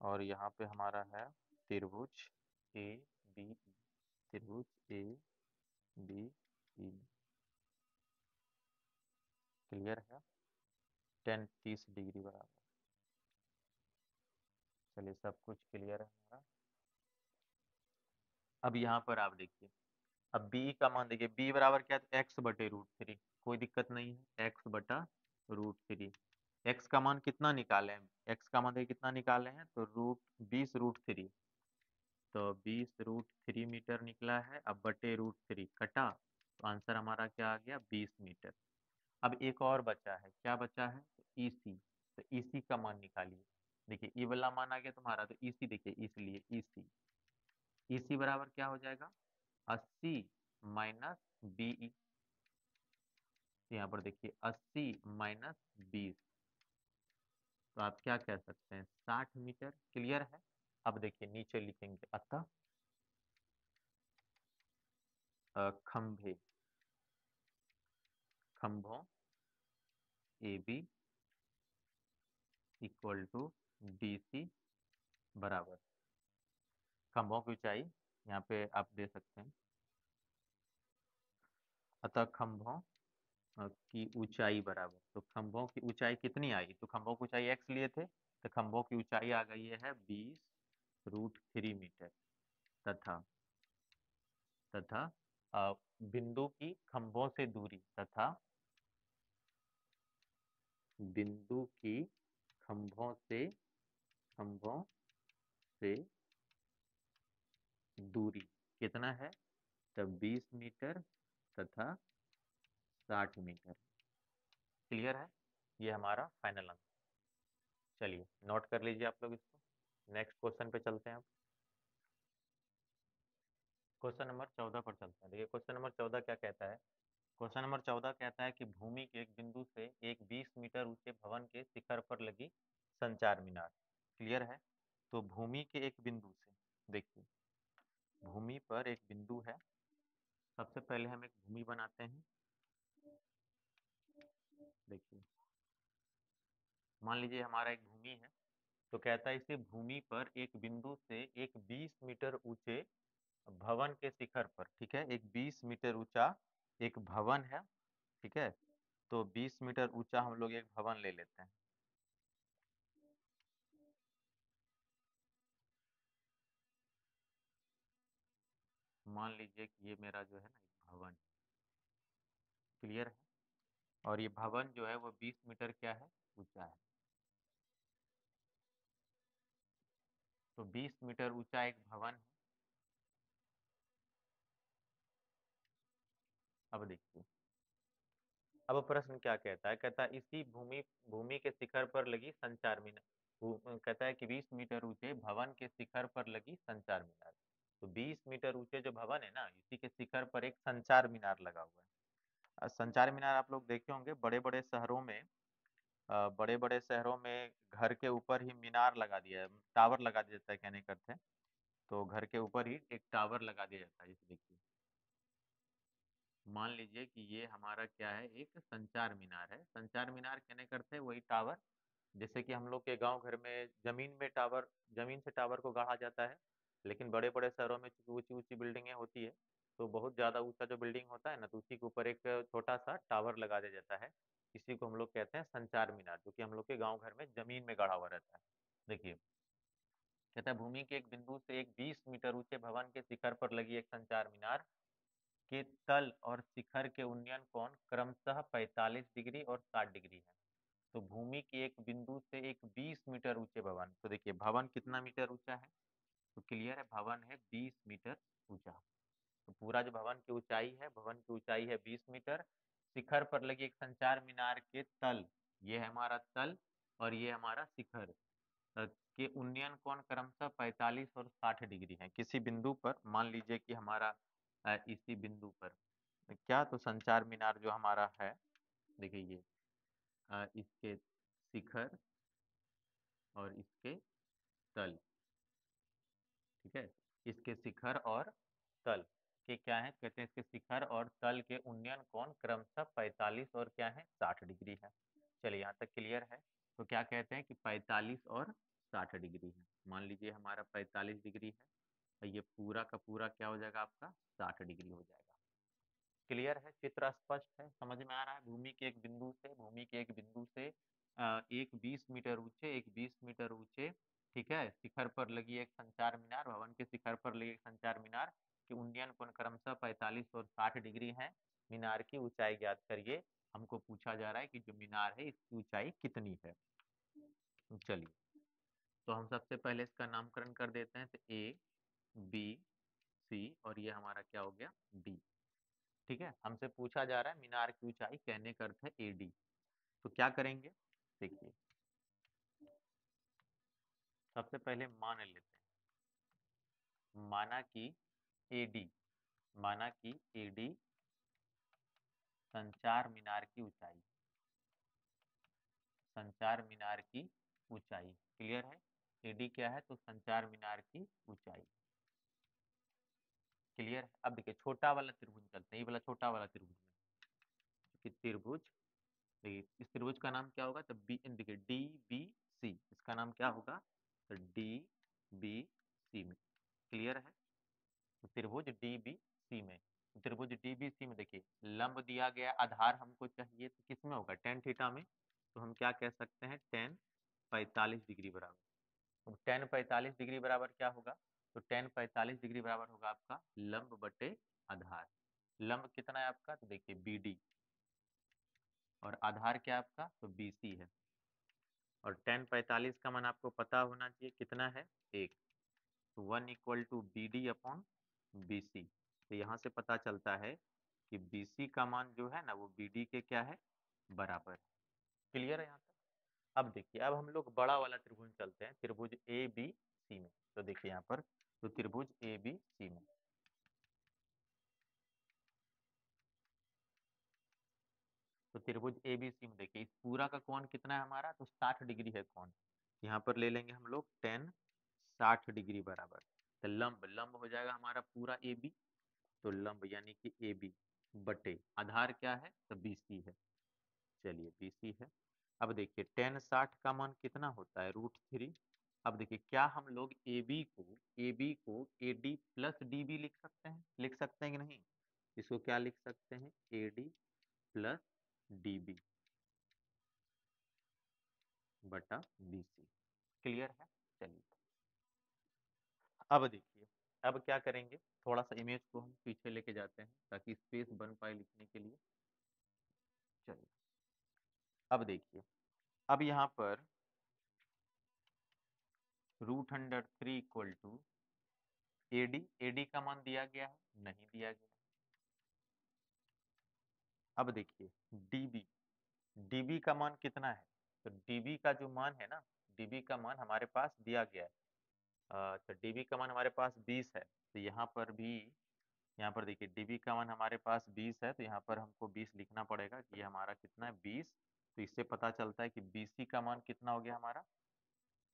और यहाँ पे हमारा है त्रिभुज ए बी ई, त्रिभुज ए बी ई। क्लियर है, टेन 30 डिग्री बराबर, चलिए सब कुछ क्लियर है हमारा। अब यहाँ पर आप देखिए, अब बी का मान देखिए, बी बराबर क्या है x/√3, कोई दिक्कत नहीं है x/√3। एक्स का मान कितना निकाले हैं, एक्स का मान देखिए कितना निकाले हैं, तो 20√3, तो 20√3 मीटर निकला है। अब बटे √3 कटा, तो आंसर हमारा क्या आ गया 20 मीटर। अब एक और बचा है, क्या बचा है, तो ईसी, तो ईसी का मान निकालिए। देखिए ई वाला मान आ गया तुम्हारा, तो ईसी देखिए, इसलिए ईसी, ईसी बराबर क्या हो जाएगा 80 माइनस बीई, यहाँ पर देखिए 80 माइनस 20, तो आप क्या कह सकते हैं 60 मीटर। क्लियर है। अब देखिए नीचे लिखेंगे, अतः खंभे, खंभों A B equal to D C बराबर, खंभों की ऊंचाई यहाँ पे आप दे सकते हैं, अतः खंभों की ऊंचाई बराबर, तो खंभों की ऊंचाई कितनी आई, तो खंभों की ऊंचाई x लिए थे, तो खंभों की ऊंचाई आ गई है 20√3 मीटर। तथा तथा बिंदु की खंभों से दूरी, तथा बिंदु की खंभों से दूरी कितना है, तब 20 मीटर तथा 60 मीटर। क्लियर है, ये हमारा फाइनल आंसर। चलिए नोट कर लीजिए आप लोग इसको। नेक्स्ट क्वेश्चन पे चलते हैं अब। क्वेश्चन नंबर 14 पर चलते हैं। देखिए क्वेश्चन नंबर 14 क्या कहता है। क्वेश्चन नंबर 14 कहता है कि भूमि के एक बिंदु से एक 20 मीटर ऊंचे भवन के शिखर पर लगी संचार मीनार। क्लियर है, तो भूमि के एक बिंदु से, देखिए भूमि पर एक बिंदु है। सबसे पहले हम एक भूमि बनाते हैं। देखिए मान लीजिए हमारा एक भूमि है, तो कहता है इसी भूमि पर एक बिंदु से एक 20 मीटर ऊंचे भवन के शिखर पर, ठीक है, एक 20 मीटर ऊंचा एक भवन है, ठीक है, तो 20 मीटर ऊंचा हम लोग एक भवन ले लेते हैं। मान लीजिए कि ये मेरा जो है ना एक भवन। क्लियर है, और ये भवन जो है वो 20 मीटर क्या है, ऊंचा है। तो 20 मीटर ऊंचा एक भवन है। अब देखिए, अब प्रश्न क्या कहता है, कहता है इसी भूमि भूमि के शिखर पर लगी संचार मीनार। कहता है कि 20 मीटर ऊंचे भवन के शिखर पर लगी संचार मीनार। तो 20 मीटर ऊंचे जो भवन है ना, इसी के शिखर पर एक संचार मीनार लगा हुआ है। संचार मीनार आप लोग देखे होंगे बड़े बड़े शहरों में, बड़े बड़े शहरों में घर के ऊपर ही मीनार लगा दिया है, टावर लगा दिया जाता है, कहने करते हैं। तो घर के ऊपर ही एक टावर लगा दिया जाता है। इसे देखिए, मान लीजिए कि ये हमारा क्या है, एक संचार मीनार है। संचार मीनार कहने करते हैं वही टावर, जैसे कि हम लोग के गांव घर में जमीन में टावर, जमीन से टावर को गाड़ा जाता है। लेकिन बड़े बड़े शहरों में चूंकि ऊंची ऊंची बिल्डिंगें होती है, तो बहुत ज्यादा ऊंचा जो बिल्डिंग होता है ना, तो उसी के ऊपर एक छोटा सा टावर लगा दिया जाता है। इसी को हम लोग कहते हैं संचार मीनार, जो कि हम लोग के गाँव घर में जमीन में गाड़ा हुआ रहता है। देखिए कहता है भूमि के एक बिंदु से एक 20 मीटर ऊंचे भवन के शिखर पर लगी एक संचार मीनार के तल और शिखर के उन्नयन कोण क्रमशः 45 डिग्री और 60 डिग्री है। तो भूमि के एक बिंदु से एक 20 मीटर ऊंचे भवन, तो देखिए भवन कितना मीटर ऊंचा है, तो क्लियर है भवन है 20 मीटर ऊंचा। तो पूरा जो भवन की ऊंचाई है, भवन की ऊंचाई है 20 मीटर। शिखर पर लगी एक संचार मीनार के तल, ये है हमारा तल, और ये हमारा शिखर के उन्नयन कोण क्रमशः 45 और 60 डिग्री है। किसी बिंदु पर मान लीजिए कि हमारा इसी बिंदु पर क्या, तो संचार मीनार जो हमारा है, देखिए ये इसके शिखर और इसके तल, ठीक है, इसके शिखर और तल के क्या है, कहते हैं इसके शिखर और तल के उन्नयन कोण क्रमशः 45 और क्या है 60 डिग्री है। चलिए यहाँ तक क्लियर है। तो क्या कहते हैं कि 45 और 60 डिग्री है। मान लीजिए हमारा 45 डिग्री है, तो ये पूरा का पूरा क्या हो जाएगा आपका 60 डिग्री हो जाएगा। क्लियर है, चित्र स्पष्ट है, समझ में आ रहा है। भूमि के एक बिंदु से एक 20 मीटर ऊंचे, एक 20 मीटर ऊंचे, ठीक है, शिखर पर लगी एक संचार मीनार, भवन के शिखर पर लगी एक संचार मीनार की उन्नयन कोण क्रमशः 45 और 60 डिग्री है। मीनार की ऊंचाई ज्ञात करिए। हमको पूछा जा रहा है कि जो मीनार है इसकी ऊंचाई कितनी है। चलिए, तो हम सबसे पहले इसका नामकरण कर देते हैं, तो ए बी सी, और ये हमारा क्या हो गया, डी। ठीक है, हमसे पूछा जा रहा है मीनार की ऊंचाई, कहने का अर्थ है एडी। तो क्या करेंगे, देखिए सबसे पहले मान लेते हैं, एडी माना कि एडी संचार मीनार की ऊंचाई, संचार मीनार की ऊंचाई। क्लियर है, एडी क्या है, तो संचार मीनार की ऊंचाई। क्लियर है, अब देखिए छोटा वाला त्रिभुज चलते हैं, ये वाला छोटा वाला त्रिभुज में, कि त्रिभुज, देखिए इस त्रिभुज का नाम क्या होगा, तो बी, देखिए डी बी सी, इसका नाम क्या होगा, तो डी बी सी में। क्लियर है, तो त्रिभुज डी बी सी में त्रिभुज डीबीसी में देखिए लंब दिया गया, आधार हमको चाहिए, तो किसमें होगा, टेन थीटा में। तो हम क्या कह सकते हैं, टेन 45 डिग्री बराबर। तो टेन 45 डिग्री बराबर क्या होगा, तो टेन 45 डिग्री बराबर होगा आपका लंब बटे आधार। लंब कितना है आपका, तो देखिए बीडी, और आधार क्या है आपका, तो बीसी है। और टेन 45 का मान आपको पता होना चाहिए कितना है, एक। तो one equal to B D upon B C. तो यहाँ से पता चलता है कि बी सी का मान जो है ना वो बी डी के क्या है, बराबर है। क्लियर है यहाँ तक। अब देखिए, अब हम लोग बड़ा वाला त्रिभुज चलते हैं, त्रिभुज ए बी सी में। तो देखिए यहाँ पर, तो त्रिभुज ए बी सी में, तो त्रिभुज ए बी सी में देखिए, इस पूरा का कोण कितना है हमारा, तो 60 डिग्री है कोण। यहाँ पर ले लेंगे हम लोग टेन 60 डिग्री बराबर। तो लंब लंब हो जाएगा हमारा पूरा ए बी, तो लंब यानी कि ए बी बटे आधार क्या है, तो बी सी है। चलिए बी सी है। अब देखिए टेन 60 का मान कितना होता है, √3। अब देखिए क्या हम लोग ए बी को A D plus D B लिख सकते हैं कि नहीं। इसको क्या लिख सकते हैं, A D plus D B बटा बी सी। क्लियर है। चलिए अब देखिए, अब क्या करेंगे, थोड़ा सा इमेज को हम पीछे लेके जाते हैं ताकि स्पेस बन पाए लिखने के लिए। चलिए अब देखिए, अब यहाँ पर √3 इक्वल टू एडी, एडी का मान दिया गया है, नहीं दिया गया। अब देखिए डीबी, डीबी का मान कितना है, तो डीबी का जो मान है ना, डीबी का मान हमारे पास दिया गया है। तो डीबी का मान हमारे पास 20 है, तो यहाँ पर भी, यहाँ पर देखिए डीबी का मान हमारे पास 20 है, तो यहाँ पर हमको 20 लिखना पड़ेगा कि ये हमारा कितना है, 20। तो इससे पता चलता है कि बीसी का मान कितना हो गया हमारा।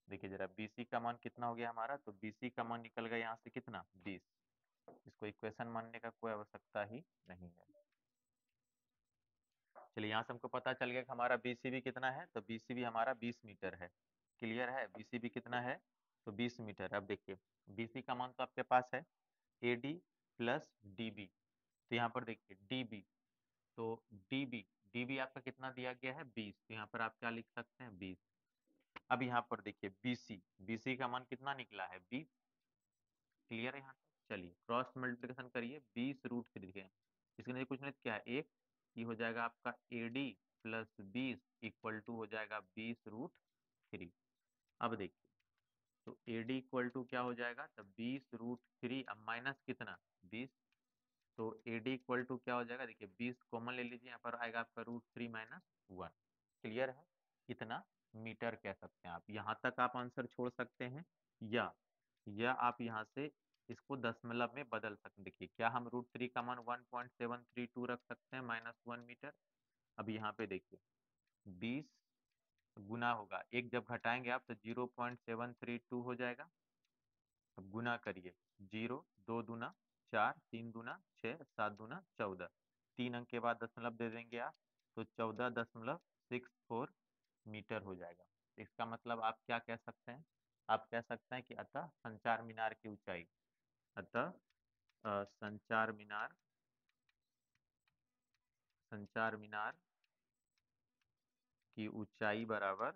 देखिए जरा बीसी का मान कितना हो गया हमारा, तो बीसी का मान निकल गया यहाँ से कितना, 20। इसको इक्वेशन मानने का कोई आवश्यकता ही नहीं है। चलिए यहाँ से हमको पता चल गया कि हमारा बीसीबी कितना है, तो बीसीबी हमारा 20 मीटर है। क्लियर है, बीसीबी कितना है, तो 20 मीटर। अब देखिए बीसी का मान तो आपके पास है, एडी प्लस डीबी। तो यहाँ पर देखिए डीबी, तो डीबी, डीबी आपका कितना दिया गया है, 20। तो यहाँ पर आप क्या लिख सकते हैं, 20। अब यहाँ पर देखिए बीसी, बीसी का मान कितना निकला है, 20। क्लियर है यहाँ तक। चलिए क्रॉस मल्टीप्लिकेशन करिए, 20 √3 देखिए, इसके नीचे कुछ नहीं तो क्या है, एक। ये हो जाएगा आपका एडी प्लस 20 इक्वल टू हो जाएगा 20 √3। अब देखिए, तो एडी इक्वल टू क्या हो जाएगा, तो 20 √3, अब माइनस कितना, 20। तो एडी इक्वल टू क्या हो जाएगा, देखिए 20 कॉमन ले लीजिए, यहाँ पर आएगा आपका √3 माइनस 1। क्लियर है। इतना मीटर कह सकते हैं आप, यहाँ तक आप आंसर छोड़ सकते हैं, या आप यहाँ से इसको दशमलव में बदल सकते हैं। देखिए क्या हम √3 का मान 1.732 रख सकते हैं, -1 मीटर। अब यहाँ पे देखिए 20 गुना होगा, एक जब घटाएंगे आप तो 0.732 हो जाएगा। अब गुना करिए, 0 2 दूना 4, 3 दूना 6, 7 दूना 14, 3 अंक के बाद दशमलव दे देंगे आप, तो 14.64 मीटर हो जाएगा। तो इसका मतलब आप क्या कह सकते हैं, आप कह सकते हैं कि अतः संचार मीनार की ऊंचाई, अतः संचार मीनार, संचार मीनार की ऊंचाई बराबर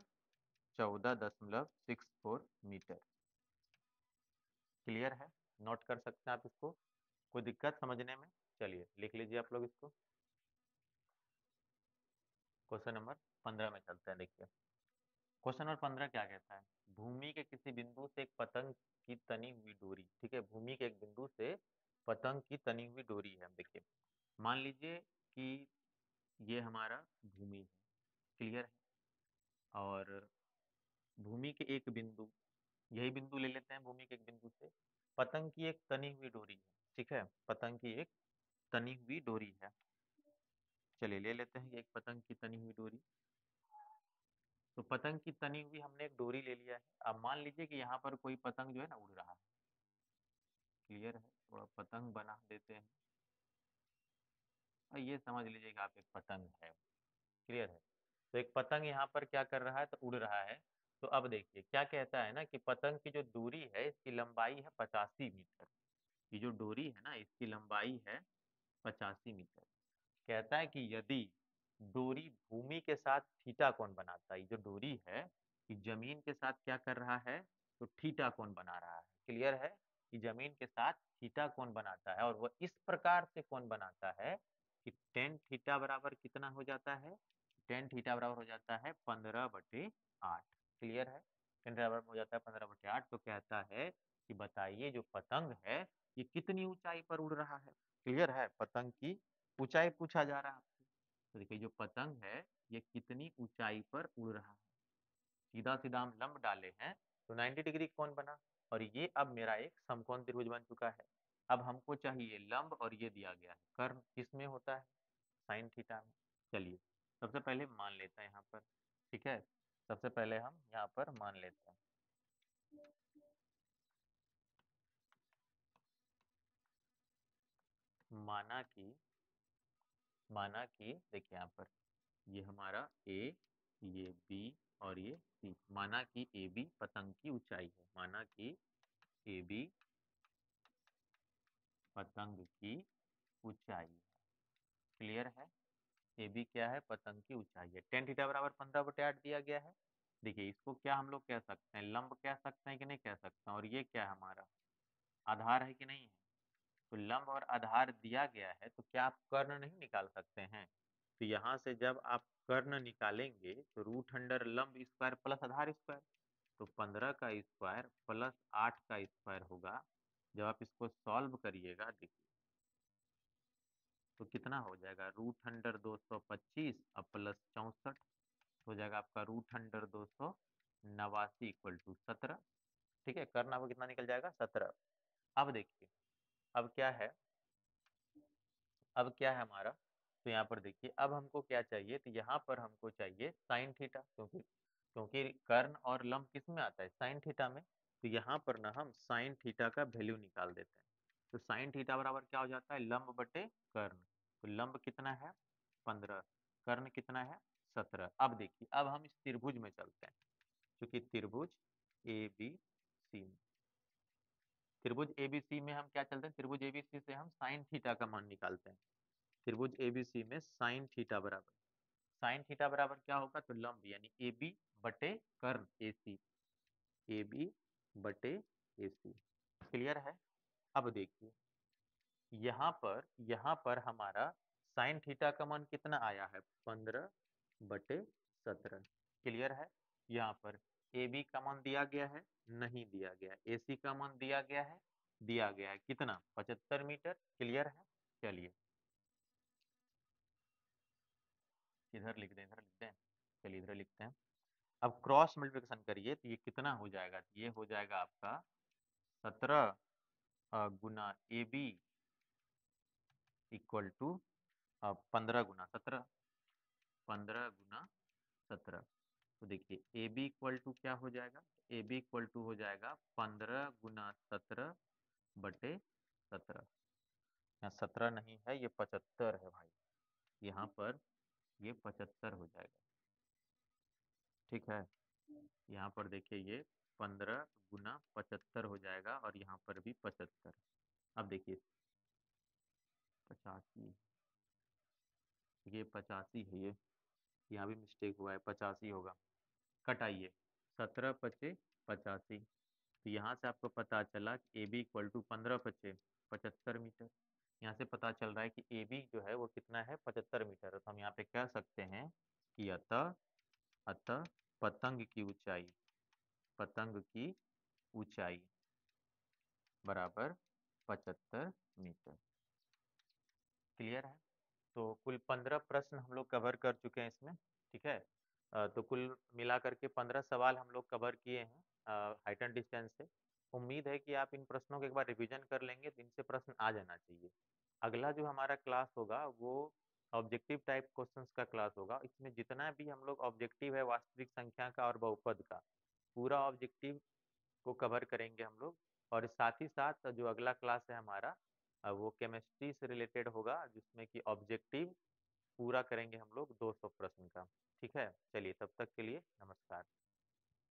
14.64 मीटर। क्लियर है, नोट कर सकते हैं आप इसको, कोई दिक्कत समझने में। चलिए लिख लीजिए आप लोग इसको। क्वेश्चन नंबर 15 में चलते हैं। देखिए क्वेश्चन नंबर 15 क्या कहता है, भूमि के किसी बिंदु से एक पतंग की तनी हुई डोरी, ठीक है, भूमि के एक बिंदु से पतंग की तनी हुई डोरी है। देखिए मान लीजिए कि ये हमारा भूमि है। क्लियर है। और भूमि के एक बिंदु, यही बिंदु ले लेते हैं, भूमि के एक बिंदु से पतंग की एक तनी हुई डोरी है। ठीक है, पतंग की एक तनी हुई डोरी है। चलिए ले लेते हैं एक पतंग की तनी हुई डोरी। तो पतंग की तनी हुई हमने एक डोरी ले लिया है। अब मान लीजिए कि यहाँ पर कोई पतंग जो है ना उड़ रहा है। क्लियर है, थोड़ा पतंग बना देते हैं और ये समझ लीजिए कि आप एक पतंग है। क्लियर है। तो एक पतंग यहाँ पर क्या कर रहा है, तो उड़ रहा है। तो अब देखिए क्या कहता है ना कि पतंग की जो दूरी है इसकी लंबाई है 85 मीटर। ये जो डोरी है ना इसकी लंबाई है 85 मीटर। कहता है कि यदि डोरी भूमि के साथ थीटा कोण बनाता है, ये जो डोरी है कि जमीन के साथ क्या कर रहा है, तो थीटा कोण बना रहा है। क्लियर है कि जमीन के साथ थीटा कोण बनाता है और वह इस प्रकार से कोण बनाता है कि टेन थीटा बराबर कितना हो जाता है, टेन थीटा बराबर हो जाता है 15/8। क्लियर है, टेन थीटा बराबर हो जाता है 15/8। तो कहता है कि बताइए जो पतंग है ये कितनी ऊंचाई पर उड़ रहा है। क्लियर है, पतंग की ऊंचाई पूछा जा रहा है। तो देखिए जो पतंग है ये कितनी ऊंचाई पर उड़ रहा है। सीधा सीधा हम लंब डाले हैं तो 90 डिग्री कोण बना, और ये अब मेरा एक समकोण त्रिभुज बन चुका है। अब हमको चाहिए लंब, और ये दिया गया है कर्ण किस में होता है, साइन थीटा में। चलिए सबसे पहले मान लेते हैं यहाँ पर। ठीक है, सबसे पहले हम यहाँ पर मान लेते हैं। माना कि देखिए यहाँ पर ये हमारा ए, ये बी और ये सी। माना कि ए बी पतंग की ऊंचाई है, माना कि ए बी पतंग की ऊंचाई है। क्लियर है, ए बी क्या है, पतंग की ऊंचाई है। टेन थीटा बराबर 15/8 दिया गया है। देखिए इसको क्या हम लोग कह सकते हैं, लंब कह सकते हैं कि नहीं कह सकते हैं, और ये क्या है हमारा आधार है कि नहीं है। तो लंब और आधार दिया गया है तो क्या आप कर्ण नहीं निकाल सकते हैं। तो यहाँ से जब आप कर्ण निकालेंगे तो रूट अंडर लंब स्क्वायर प्लस आधार स्क्वायर, तो 15 का स्क्वायर प्लस 8 का स्क्वायर होगा। जब आप इसको सॉल्व करिएगा देखिए तो कितना हो जाएगा, रूट अंडर 225 और प्लस 64 हो जाएगा आपका रूट अंडर 289 इक्वल टू 17। ठीक है, कर्ण आपको कितना निकल जाएगा, 17। अब देखिए अब क्या है, अब क्या है हमारा, तो यहाँ पर देखिए अब हमको क्या चाहिए, तो यहाँ पर हमको चाहिए साइन थीटा, क्योंकि कर्ण और लंब किस में आता है, साइन थीटा में। तो यहाँ पर ना हम साइन थीटा का वैल्यू निकाल देते हैं। तो साइन थीटा बराबर क्या हो जाता है, लंब बटे कर्ण। तो लंब कितना है 15, कर्ण कितना है 17। अब देखिए अब हम इस त्रिभुज में चलते हैं, क्योंकि त्रिभुज ए बी सी, त्रिभुज एबीसी में हम क्या चलते हैं, त्रिभुज एबीसी से हम साइन थीटा का मान निकालते हैं। त्रिभुज एबीसी में साइन थीटा बराबर, साइन थीटा बराबर क्या होगा, तो लंब यानी ए बी बटे कर्ण ए सी, ए बी बटे ए सी। क्लियर है। अब देखिए यहाँ पर हमारा साइन थीटा का मान कितना आया है, 15/17। क्लियर है, यहाँ पर ए बी का मान दिया गया है, नहीं दिया गया, ए सी का मान दिया गया है, दिया गया है कितना 75 मीटर। क्लियर है, चलिए इधर लिख दें, इधर लिख दें, चलिए इधर लिखते हैं। अब क्रॉस मल्टीप्लिकेशन करिए तो ये कितना हो जाएगा, ये हो जाएगा आपका 17 गुना ए बी इक्वल टू 15 गुना 17, 15 गुना 17। तो देखिए ए बी इक्वल टू क्या हो जाएगा, ए बी इक्वल टू हो जाएगा 15 गुना 17/17। यहाँ 17 नहीं है, ये 75 है भाई, यहाँ पर ये 75 हो जाएगा। ठीक है, यहाँ पर देखिए ये 15 गुना 75 हो जाएगा, और यहाँ पर भी 75। अब देखिए 85, ये 85 है, ये यहाँ भी मिस्टेक हुआ है, 85 होगा, कटाइए 17 × 5 = 85। तो यहाँ से आपको पता चला कि A B equal to 15 × 5 = 75 metre. यहाँ से पता चल रहा है कि ए बी जो है वो कितना है, 75 मीटर। तो हम यहाँ पे कह सकते हैं कि अतः अतः पतंग की ऊंचाई, पतंग की ऊंचाई बराबर 75 मीटर। क्लियर है, तो कुल 15 प्रश्न हम लोग कवर कर चुके हैं इसमें। ठीक है, तो कुल मिला करके 15 सवाल हम लोग कवर किए हैं हाइट एंड डिस्टेंस से। उम्मीद है कि आप इन प्रश्नों को एक बार रिवीजन कर लेंगे तो इनसे प्रश्न आ जाना चाहिए। अगला जो हमारा क्लास होगा वो ऑब्जेक्टिव टाइप क्वेश्चंस का क्लास होगा। इसमें जितना भी हम लोग ऑब्जेक्टिव है वास्तविक संख्या का और बहुपद का, पूरा ऑब्जेक्टिव को कवर करेंगे हम लोग। और साथ ही साथ जो अगला क्लास है हमारा वो केमिस्ट्री से रिलेटेड होगा, जिसमें कि ऑब्जेक्टिव पूरा करेंगे हम लोग 200 प्रश्न का। ठीक है, चलिए तब तक के लिए नमस्कार।